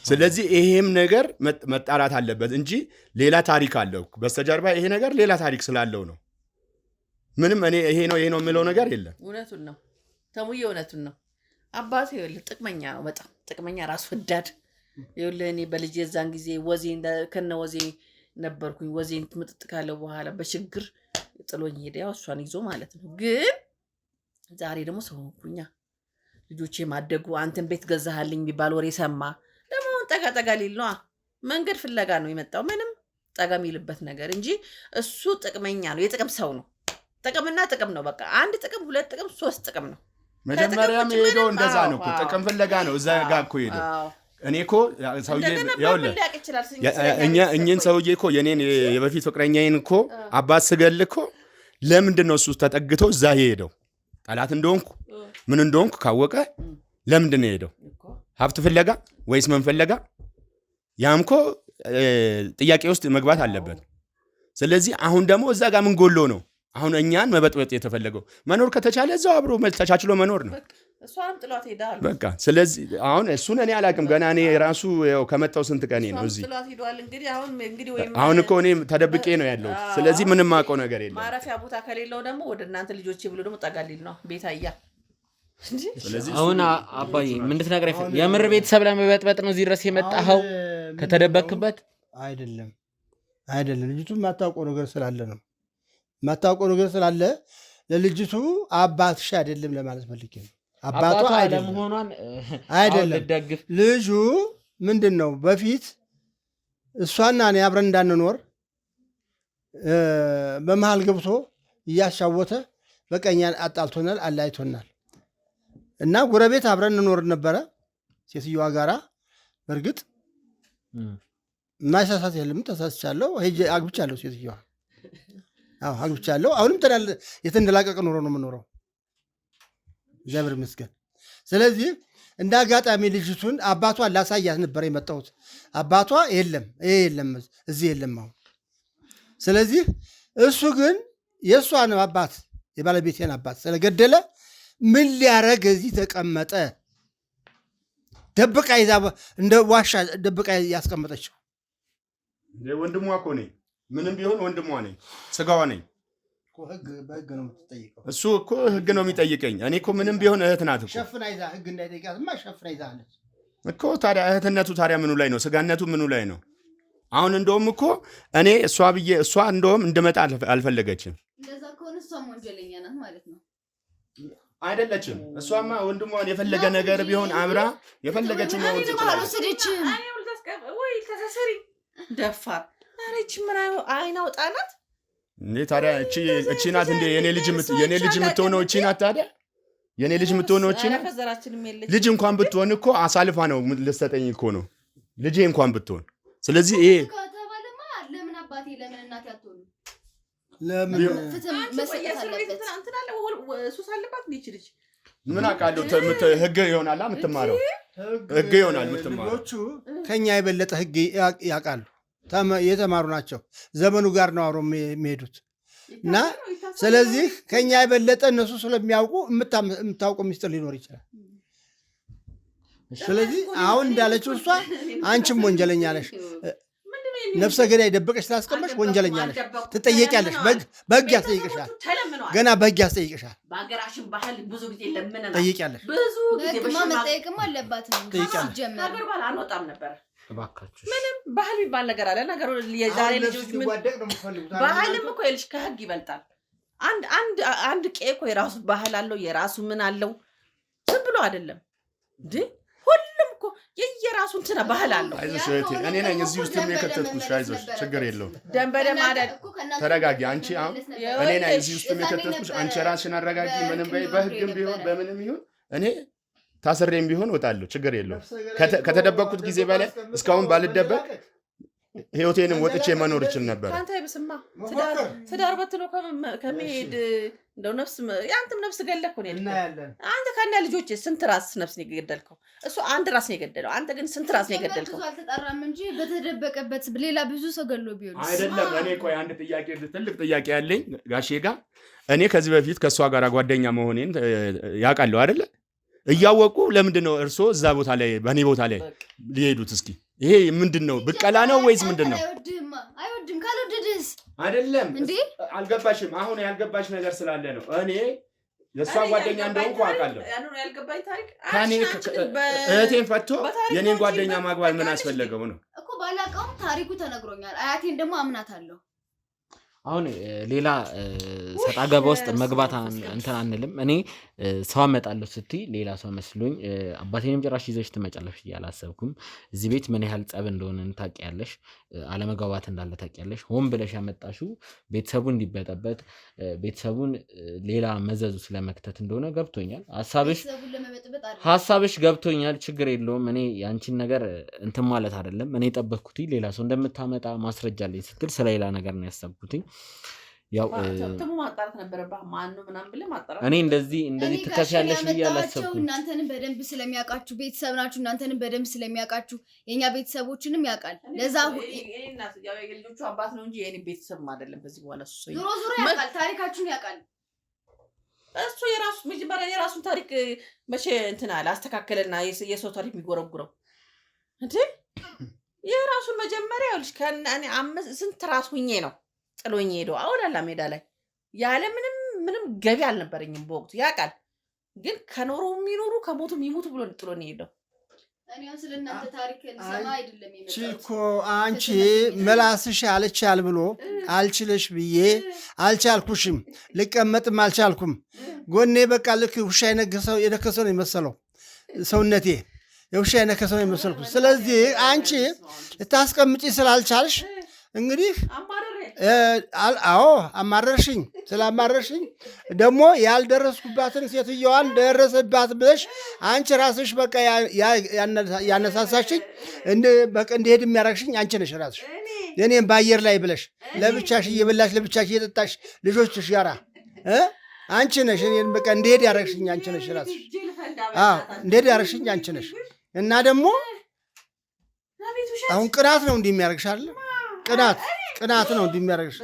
[SPEAKER 4] ስለዚህ ይሄም ነገር መጣራት አለበት እንጂ ሌላ ታሪክ አለው በስተጀርባ። ይሄ ነገር ሌላ ታሪክ ስላለው ነው። ምንም እኔ ይሄ ነው የምለው ነገር የለም።
[SPEAKER 3] እውነቱን ነው ተሙዬ፣ እውነቱን ነው። አባቴ ይኸውልህ ጥቅመኛ ነው፣ በጣም ጥቅመኛ፣ ራስ ወዳድ። ይኸውልህ እኔ በልጅ የዛን ጊዜ ከነ ወዜ ነበርኩኝ። ወዜን ምጥጥ ካለው በኋላ በችግር ጥሎኝ ሄደ፣ ያው እሷን ይዞ ማለት ነው። ግን ዛሬ ደግሞ ሰው ሆንኩኛ። ልጆቼ ማደጉ፣ አንተን ቤት ገዛሃልኝ የሚባል ወሬ ሰማ። ደግሞ ጠጋ ሊል ነዋ። መንገድ ፍለጋ ነው የመጣው። ምንም ጠጋ የሚልበት ነገር እንጂ እሱ ጥቅመኛ ነው፣ የጥቅም ሰው ነው። ጥቅምና ጥቅም ነው። በቃ አንድ ጥቅም፣ ሁለት ጥቅም፣ ሶስት ጥቅም ነው።
[SPEAKER 4] መጀመሪያም ሄደው እንደዛ ነው እኮ ጥቅም ፍለጋ ነው እዛ ጋር እኮ ሄደው። እኔ እኮ ሰውዬ እኛን ሰውዬ እኮ የኔን የበፊት ፍቅረኛዬን እኮ አባት ስገል እኮ ለምንድን ነው እሱ ተጠግተው እዛ ሄደው? ጠላት እንደሆንኩ ምን እንደሆንኩ ካወቀ ለምንድን ነው ሄደው? ሀብት ፍለጋ ወይስ ምን ፍለጋ? ያም እኮ ጥያቄ ውስጥ መግባት አለበት። ስለዚህ አሁን ደግሞ እዛ ጋር ምን ጎሎ ነው አሁን እኛን መበጥበጥ የተፈለገው? መኖር ከተቻለ እዛው አብሮ ተቻችሎ መኖር ነው በቃ። ስለዚህ አሁን እሱን እኔ አላውቅም ገና። እኔ ራሱ ያው ከመጣው ስንት ቀኔ ነው እዚህ። አሁን እኮ እኔ ተደብቄ ነው ያለው። ስለዚህ ምንም አውቀው ነገር የለም።
[SPEAKER 3] ማረፊያ ቦታ ከሌለው ደግሞ ወደ እናንተ ልጆቼ ብሎ ደግሞ ጠጋሊል ነው ቤታያ።
[SPEAKER 1] አሁን አባዬ ምን እንድትነግረኝ የምር ቤተሰብ ለመበጥበጥ ነው እዚህ ድረስ የመጣኸው? ከተደበክበት
[SPEAKER 2] አይደለም። ልጅቱ የማታውቀው ነገር ስላለ ነው። የማታውቀው ነገር ስላለ ለልጅቱ አባትሽ አይደለም ለማለት ፈልጌ ነው። አባቷ አይደለም። ልጁ ምንድን ነው በፊት እሷና እኔ አብረን እንዳንኖር በመሃል ገብቶ እያሻወተ በቀኛን አጣልቶናል፣ አላይቶናል። እና ጎረቤት አብረን እንኖር ነበረ ሴትዮዋ ጋራ። በእርግጥ ማይሳሳት የለም፣ ተሳስቻለሁ፣ አግብቻለሁ ሴትዮዋ አግብቻለሁ። አሁንም የተንደላቀቀ ኑሮ ነው የምኖረው፣ እግዚአብሔር ይመስገን። ስለዚህ እንደ አጋጣሚ ልጅቱን አባቷን ላሳያት ነበር የመጣሁት። አባቷ የለም እዚህ የለም አሁን። ስለዚህ እሱ ግን የእሷን አባት የባለቤቴን አባት ስለገደለ ምን ሊያረግ እዚህ ተቀመጠ? ደብቃ ይዛ እንደ ዋሻ ደብቃ ያስቀመጠችው
[SPEAKER 4] ወንድሟ እኮ ነኝ። ምንም ቢሆን ወንድሟ ነኝ፣ ስጋዋ ነኝ።
[SPEAKER 2] በህግ ነው የምትጠይቀው።
[SPEAKER 4] እሱ እኮ ህግ ነው የሚጠይቀኝ። እኔ እኮ ምንም ቢሆን እህት ናት እኮ።
[SPEAKER 2] ሸፍና ይዛ ህግ እንዳይጠይቃትማ ሸፍና ይዛለች
[SPEAKER 4] እኮ። ታዲያ እህትነቱ ታዲያ ምኑ ላይ ነው? ስጋነቱ ምኑ ላይ ነው? አሁን እንደውም እኮ እኔ እሷ እንደውም እንድመጣ አልፈለገችም።
[SPEAKER 5] እንደዛ ከሆነ እሷም ወንጀለኛ ናት ማለት ነው።
[SPEAKER 4] አይደለችም። እሷማ ወንድሟን የፈለገ ነገር ቢሆን አብራ የፈለገችው ነው
[SPEAKER 5] አልወሰደችም።
[SPEAKER 3] ወይ ተሰሰሪ ደፋር አረች ምን አይናው ጣናት
[SPEAKER 4] እንዴ? ታዲያ እቺ ናት እንዴ የኔ ልጅ የምትሆነው? እቺ ናት ታዲያ የኔ ልጅ የምትሆነው? እቺ ናት። ልጅ እንኳን ብትሆን እኮ አሳልፋ ነው ልትሰጠኝ እኮ ነው ልጄ እንኳን ብትሆን። ስለዚህ ይሄ
[SPEAKER 5] ከተባለማ ለምን አባቴ ለምን እናቴ አትሆኑ?
[SPEAKER 2] ለምን
[SPEAKER 4] ምን አውቃለሁ? ህግ ይሆናል የምትማረው፣ ህግ ይሆናል የምትማረው።
[SPEAKER 2] ልጆቹ ከኛ የበለጠ ህግ ያውቃሉ፣ የተማሩ ናቸው። ዘመኑ ጋር ነው አብረው የሚሄዱት እና ስለዚህ ከኛ የበለጠ እነሱ ስለሚያውቁ የምታውቁ ሚስጥር ሊኖር ይችላል። ስለዚህ አሁን እንዳለችው እሷ አንቺም ወንጀለኛ ነሽ፣ ነፍሰ ገዳይ ደበቀሽ ስላስቀመሽ ወንጀለኛ ነሽ፣ ትጠየቂያለሽ። በህግ ያስጠይቅሻል፣ ገና በህግ ያስጠይቅሻል።
[SPEAKER 3] በሀገራችን ባህል ብዙ ጊዜ ለምን
[SPEAKER 2] ጠይቂያለሽ።
[SPEAKER 3] ብዙ ጊዜ
[SPEAKER 5] መጠየቅም አለባትም።
[SPEAKER 3] ሀገር ባህል አንወጣም ነበር። ምንም ባህል የሚባል ነገር አለ። ነገሩ የዛሬ ልጆች ምን ባህልም እኮ ይልሽ ከህግ ይበልጣል። አንድ ቄ እኮ የራሱ ባህል አለው፣ የራሱ ምን አለው። ዝም ብሎ አይደለም እንዴ የራሱ እንትን ባህል አለው።
[SPEAKER 4] አይዞሽ እህቴ እኔ ነኝ እዚህ ውስጥ የከተትኩሽ። አይዞሽ ችግር የለውም።
[SPEAKER 3] ደም በደም አይደል።
[SPEAKER 4] ተረጋጊ። አንቺ አሁን እኔ ነኝ እዚህ ውስጥ የከተትኩሽ። አንቺ ራስሽን አረጋጊ። ምንም በህግም ቢሆን በምንም ይሁን እኔ ታስሬም ቢሆን ወጣለሁ። ችግር የለውም። ከተደበቅኩት ጊዜ በላይ እስካሁን ባልደበቅ ህይወቴንም ወጥቼ መኖር ይችል ነበር።
[SPEAKER 3] አንተ ይብስማ ትዳር በትሎ ከመሄድ እንደው ነፍስ ያንተም ነፍስ ገለህ ነው ያለው። አንተ ከነ ልጆች ስንት ራስ ነፍስ ነው የገደልከው? እሱ አንድ ራስ ነው የገደለው። አንተ ግን ስንት ራስ ነው የገደልከው?
[SPEAKER 5] አልተጣራም እንጂ በተደበቀበት ሌላ ብዙ ሰው ገሎ ቢሆን
[SPEAKER 4] አይደለም። እኔ ቆይ አንድ ጥያቄ ትልቅ ጥያቄ ያለኝ ጋሼ ጋር እኔ ከዚህ በፊት ከእሷ ጋር ጓደኛ መሆኔን ያውቃለሁ አይደለ? እያወቁ ለምንድን ነው እርስዎ እዛ ቦታ ላይ በእኔ ቦታ ላይ ሊሄዱት? እስኪ ይሄ ምንድን ነው? ብቀላ ነው ወይስ ምንድን ነው?
[SPEAKER 5] አይወድም። ካልወደድስ
[SPEAKER 4] አይደለም
[SPEAKER 5] እንዴ?
[SPEAKER 4] አልገባሽም። አሁን ያልገባሽ ነገር ስላለ ነው። እኔ የእሷ ጓደኛ እንደሆንኩ አውቃለሁ። ከእኔ እህቴን ፈቶ የኔን ጓደኛ ማግባት ምን አስፈለገው ነው
[SPEAKER 5] እኮ ባላውቀውም ታሪኩ ተነግሮኛል። አያቴን ደግሞ አምናታለሁ።
[SPEAKER 1] አሁን ሌላ ሰጣ ገባ ውስጥ መግባት እንትን አንልም። እኔ ሰው አመጣለሁ ስትይ ሌላ ሰው መስሎኝ አባቴንም ጭራሽ ይዘሽ ትመጫለሽ አላሰብኩም። እዚህ ቤት ምን ያህል ጸብ እንደሆነ ታውቂያለሽ፣ አለመግባባት እንዳለ ታውቂያለሽ። ሆን ብለሽ ያመጣሽው ቤተሰቡን እንዲበጠበጥ ቤተሰቡን ሌላ መዘዙ ስለመክተት እንደሆነ ገብቶኛል። ሀሳብሽ ገብቶኛል። ችግር የለውም። እኔ ያንቺን ነገር እንትን ማለት አይደለም። እኔ ጠበቅኩት ሌላ ሰው እንደምታመጣ ማስረጃ አለኝ ስትል ስለሌላ ነገር ነው ያሰብኩት። ያው
[SPEAKER 3] ማጣራት ነበረብህ። ማን ነው ምናምን ብለህ ማጣራት።
[SPEAKER 1] እኔ እንደዚህ ትከፍያለሽ ብዬ አላሰብኩም።
[SPEAKER 5] እናንተንም በደንብ ስለሚያውቃችሁ ቤተሰብ ናችሁ። እናንተንም በደንብ ስለሚያውቃችሁ የኛ ቤተሰቦችንም ያውቃል። ለዛ
[SPEAKER 3] ያው የልጆቹ አባት ነው እንጂ የኔ ቤተሰብ አይደለም። በዚህ በኋላ እሱ
[SPEAKER 5] ዞሮ ያውቃል፣ ታሪካችሁን ያውቃል።
[SPEAKER 3] እሱ የራሱ መጀመሪያ የራሱን ታሪክ መቼ እንትን አለ አስተካከለና የሰው ታሪክ የሚጎረጉረው እንዴ? የራሱን መጀመሪያ ይኸውልሽ ከእኔ ስንት ራስ ሁኜ ነው ጥሎኝ ሄዶ አውላላ ሜዳ ላይ ያለ ምንም ገቢ አልነበረኝም በወቅቱ ያውቃል። ግን ከኖሩ የሚኖሩ ከሞቱ የሚሞቱ ብሎ ጥሎኝ ሄዶ
[SPEAKER 5] እኔው ስለናንተ ታሪክ ልሰማ አይደለም የመጣሁት።
[SPEAKER 2] ቺኮ አንቺ መላስሽ አልቻል ብሎ አልችልሽ ብዬ አልቻልኩሽም፣ ልቀመጥም አልቻልኩም። ጎኔ በቃ ልክ ውሻ የነከሰው ነው የመሰለው ሰውነቴ የውሻ የነከሰው ነው የመሰልኩት። ስለዚህ አንቺ ልታስቀምጪ ስላልቻልሽ እንግዲህ አዎ አማረርሽኝ። ስላማረርሽኝ ደግሞ ያልደረስኩባትን ሴትዮዋን ደረሰባት ብለሽ አንቺ ራስሽ በቃ ያነሳሳሽኝ በቃ እንዲሄድ የሚያረግሽኝ አንቺ ነሽ ራስሽ። እኔም በአየር ላይ ብለሽ ለብቻሽ እየበላሽ ለብቻሽ እየጠጣሽ ልጆችሽ ጋራ አንቺ ነሽ። እኔን በቃ እንዲሄድ ያረግሽኝ አንቺ ነሽ ራስሽ። እንዲሄድ ያረግሽኝ አንቺ ነሽ። እና ደግሞ አሁን ቅናት ነው እንዲህ የሚያረግሻል። ቅናት ነው እንዲሚያረግሽ።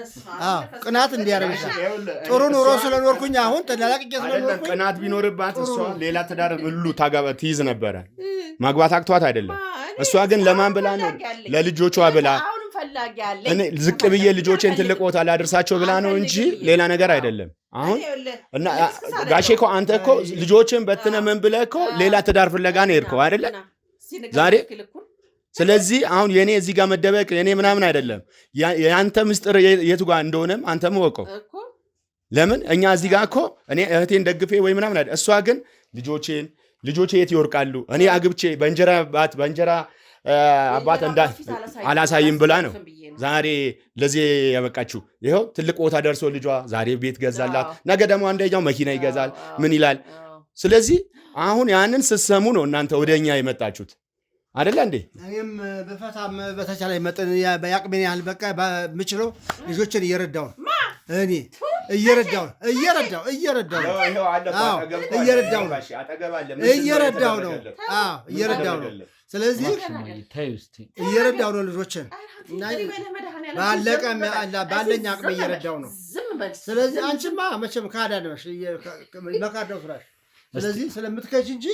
[SPEAKER 2] ቅናት እንዲያረግሽ ጥሩ ኑሮ ስለኖርኩኝ አሁን ተደላቅቄ ስለኖርኩኝ
[SPEAKER 4] ቅናት ቢኖርባት እሷ ሌላ ትዳር ሁሉ ትይዝ ነበረ። ማግባት አቅቷት አይደለም። እሷ ግን ለማን ብላ ነው? ለልጆቿ ብላ እኔ ዝቅ ብዬ ልጆቼን ትልቅ ቦታ ላደርሳቸው ብላ ነው እንጂ ሌላ ነገር አይደለም። አሁን እና ጋሼ እኮ አንተ እኮ ልጆችን በትነ ምን ብለህ እኮ ሌላ ትዳር ፍለጋ ነው የሄድከው አይደለ ዛሬ። ስለዚህ አሁን የኔ እዚህ ጋር መደበቅ የኔ ምናምን አይደለም። ያንተ ምስጢር የቱ ጋር እንደሆነም አንተም ወቀው። ለምን እኛ እዚህ ጋር እኮ እኔ እህቴን ደግፌ ወይ ምናምን አይደል። እሷ ግን ልጆቼ የት ይወርቃሉ እኔ አግብቼ በእንጀራ አባት አላሳይም ብላ ነው ዛሬ ለዚህ ያበቃችሁ። ይኸው ትልቅ ቦታ ደርሶ ልጇ ዛሬ ቤት ገዛላት፣ ነገ ደግሞ አንደኛው መኪና ይገዛል። ምን ይላል? ስለዚህ አሁን ያንን ስትሰሙ ነው እናንተ ወደኛ የመጣችሁት አይደለ እንዴ?
[SPEAKER 2] እኔም በፈታም በተቻለ መጠን በያቅሜን ያህል በቃ በምችለው ልጆችን እየረዳው ነው። እኔ እየረዳው ነው። ስለዚህ እየረዳው ነው ልጆችን ባለኝ አቅሜ እየረዳው ነው። ስለዚህ አንቺማ መቼም ካዳነሽ መካደው ፍራሽ። ስለዚህ ስለምትከች እንጂ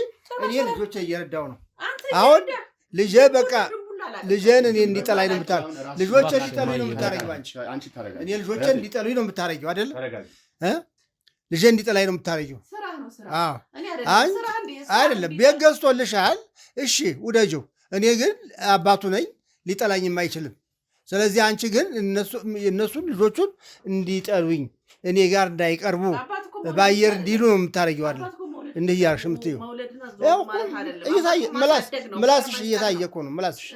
[SPEAKER 2] እኔ ልጆችን እየረዳው ነው። አሁን ልጄ በቃ ልጄን እኔ እንዲጠላኝ ነው የምታረጊው። ልጆችን እንዲጠሉኝ ነው የምታረጊው አንቺ። እኔ ልጆችን እንዲጠሉኝ ነው የምታረጊው አይደል? ልጄን እንዲጠላኝ ነው የምታረጊው። አይደለም ቤት ገዝቶልሻል፣ እሺ ውደጂው። እኔ ግን አባቱ ነኝ፣ ሊጠላኝም አይችልም። ስለዚህ አንቺ ግን እነሱን ልጆቹን እንዲጠሉኝ እኔ ጋር እንዳይቀርቡ በአየር እንዲሉ ነው የምታረጊው አይደል? እንዲህ እያልሽ የምትይው ምላስሽ እየታየ እኮ ነው። ምላስሽ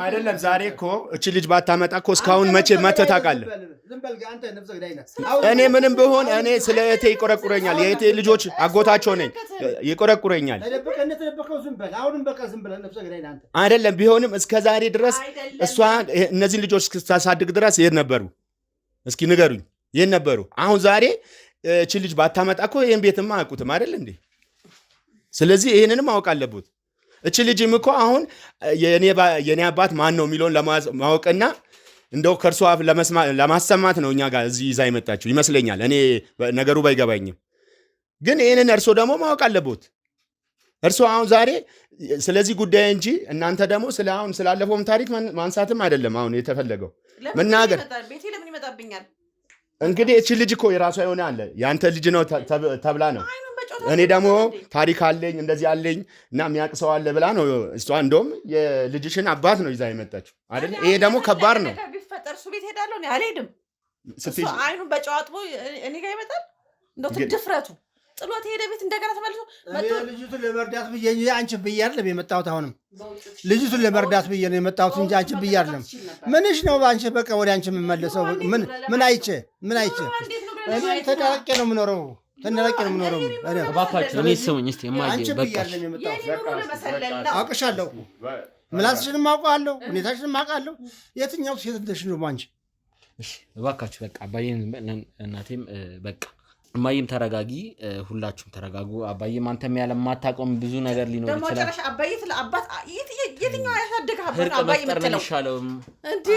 [SPEAKER 4] አይደለም። ዛሬ እኮ እቺ ልጅ ባታመጣ እኮ እስካሁን መቼ መተህ ታውቃለህ? እኔ ምንም ብሆን እኔ ስለ እህቴ ይቆረቁረኛል። የእህቴ ልጆች አጎታቸው ነኝ፣ ይቆረቁረኛል። አይደለም ቢሆንም እስከ ዛሬ ድረስ እሷ እነዚህን ልጆች እስክታሳድግ ድረስ የት ነበሩ? እስኪ ንገሩኝ፣ የት ነበሩ? አሁን ዛሬ እቺ ልጅ ባታመጣ እኮ ይህን ቤትማ አያውቁትም አይደል እንዴ? ስለዚህ ይህንንም ማወቅ አለበት። እቺ ልጅም እኮ አሁን የኔ አባት ማን ነው የሚለውን ለማወቅና እንደው ከእርሷ ለማሰማት ነው እኛ ጋር እዚህ ይዛ የመጣችው ይመስለኛል። እኔ ነገሩ ባይገባኝም ግን ይህንን እርሶ ደግሞ ማወቅ አለበት። እርሶ አሁን ዛሬ ስለዚህ ጉዳይ እንጂ እናንተ ደግሞ አሁን ስላለፈውም ታሪክ ማንሳትም አይደለም አሁን የተፈለገው መናገር።
[SPEAKER 3] ቤቴ ለምን ይመጣብኛል?
[SPEAKER 4] እንግዲህ እቺ ልጅ እኮ የራሷ የሆነ አለ ያንተ ልጅ ነው ተብላ ነው። እኔ ደግሞ ታሪክ አለኝ እንደዚህ አለኝ እና የሚያውቅ ሰው አለ ብላ ነው እሷ። እንደውም የልጅሽን አባት ነው ይዛ የመጣችው አይደል? ይሄ ደግሞ ከባድ ነው።
[SPEAKER 3] ቢፈጠር እሱ ቤት ሄዳለሁ እኔ አልሄድም። እሱ አይኑን በጨዋጥቦ እኔ ጋር ይመጣል። እንደው ድፍረቱ ጥሎት ሄደ ቤት እንደገና ተመልሶ መጥቶ
[SPEAKER 2] ልጅቱን ለመርዳት ብዬ እንጂ አንቺ ብዬ አይደለም የመጣሁት። አሁንም ልጅቱን ለመርዳት ብዬ ነው የመጣሁት እንጂ አንቺ ብዬ አይደለም። ምንሽ ነው በአንቺ በቃ ወደ አንቺ የምመለሰው? ምን አይቼ እኔ ተደራቄ ነው የምኖረው።
[SPEAKER 1] እባካችሁ እኔ ስሙኝ እስቲ
[SPEAKER 2] አንቺ ብዬ አይደለም የመጣሁት። አውቅሻለሁ፣ ምላስሽንም አውቃለሁ፣ ሁኔታሽንም አውቃለሁ። የትኛው ሴት እንደሽ ነው አንቺ?
[SPEAKER 1] እባካችሁ በቃ አባዬን እናቴም በቃ እማዬም ተረጋጊ፣ ሁላችሁም ተረጋጉ። አባዬም አንተም ያለ ማታቆም ብዙ ነገር ሊኖር ይችላል።
[SPEAKER 3] ደሞ አባዬ ስለ አባት የትኛው ያሳደገህ አባት
[SPEAKER 1] አባዬ የምትለው ይሻለው
[SPEAKER 3] እንዴ?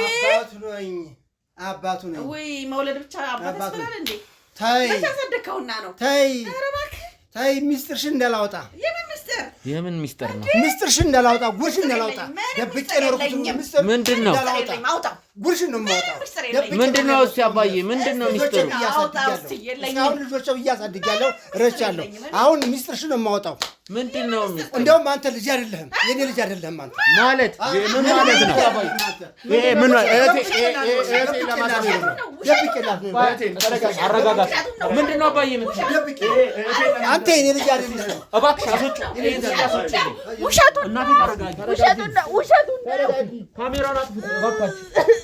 [SPEAKER 2] አባቱ ነኝ
[SPEAKER 3] ወይ መውለድ ብቻ አባት ይስላል እንዴ?
[SPEAKER 2] ታይ
[SPEAKER 3] ያሳደግከውና ነው።
[SPEAKER 2] ታይ ሚስጥርሽን እንዳላወጣ።
[SPEAKER 1] የምን ሚስጥር ነው?
[SPEAKER 2] ሚስጥርሽን እንዳላወጣ፣ ጉርሽን እንዳላወጣ ደብቄ ነው።
[SPEAKER 1] ምንድን ነው
[SPEAKER 2] ጉርሽን ነው የማወጣው።
[SPEAKER 1] ምንድን ነው እስኪ አባዬ ምንድን ነው ሚስጥሩ?
[SPEAKER 2] አሁን ልጆች እያሳድጊያለሁ፣ እረቻለሁ። አሁን ሚስጥርሽን ነው የማወጣው።
[SPEAKER 1] ምንድን ነው ሚስጥሩ?
[SPEAKER 2] እንደውም አንተ ልጅ አይደለህም፣ የኔ ልጅ አይደለህም። አንተ
[SPEAKER 1] ማለት
[SPEAKER 4] ምን ማለት ነው? ይሄ ምን
[SPEAKER 1] አረጋጋት። ምንድን ነው አባዬ የምትለው?
[SPEAKER 2] አንተ የኔ ልጅ አይደለህም።
[SPEAKER 1] እባክሽ አስወጪ።
[SPEAKER 3] ውሸቱን
[SPEAKER 1] እናቴ ተረጋጊ።
[SPEAKER 3] ውሸቱን
[SPEAKER 1] ካሜራውን አጥፉት እባካችሁ።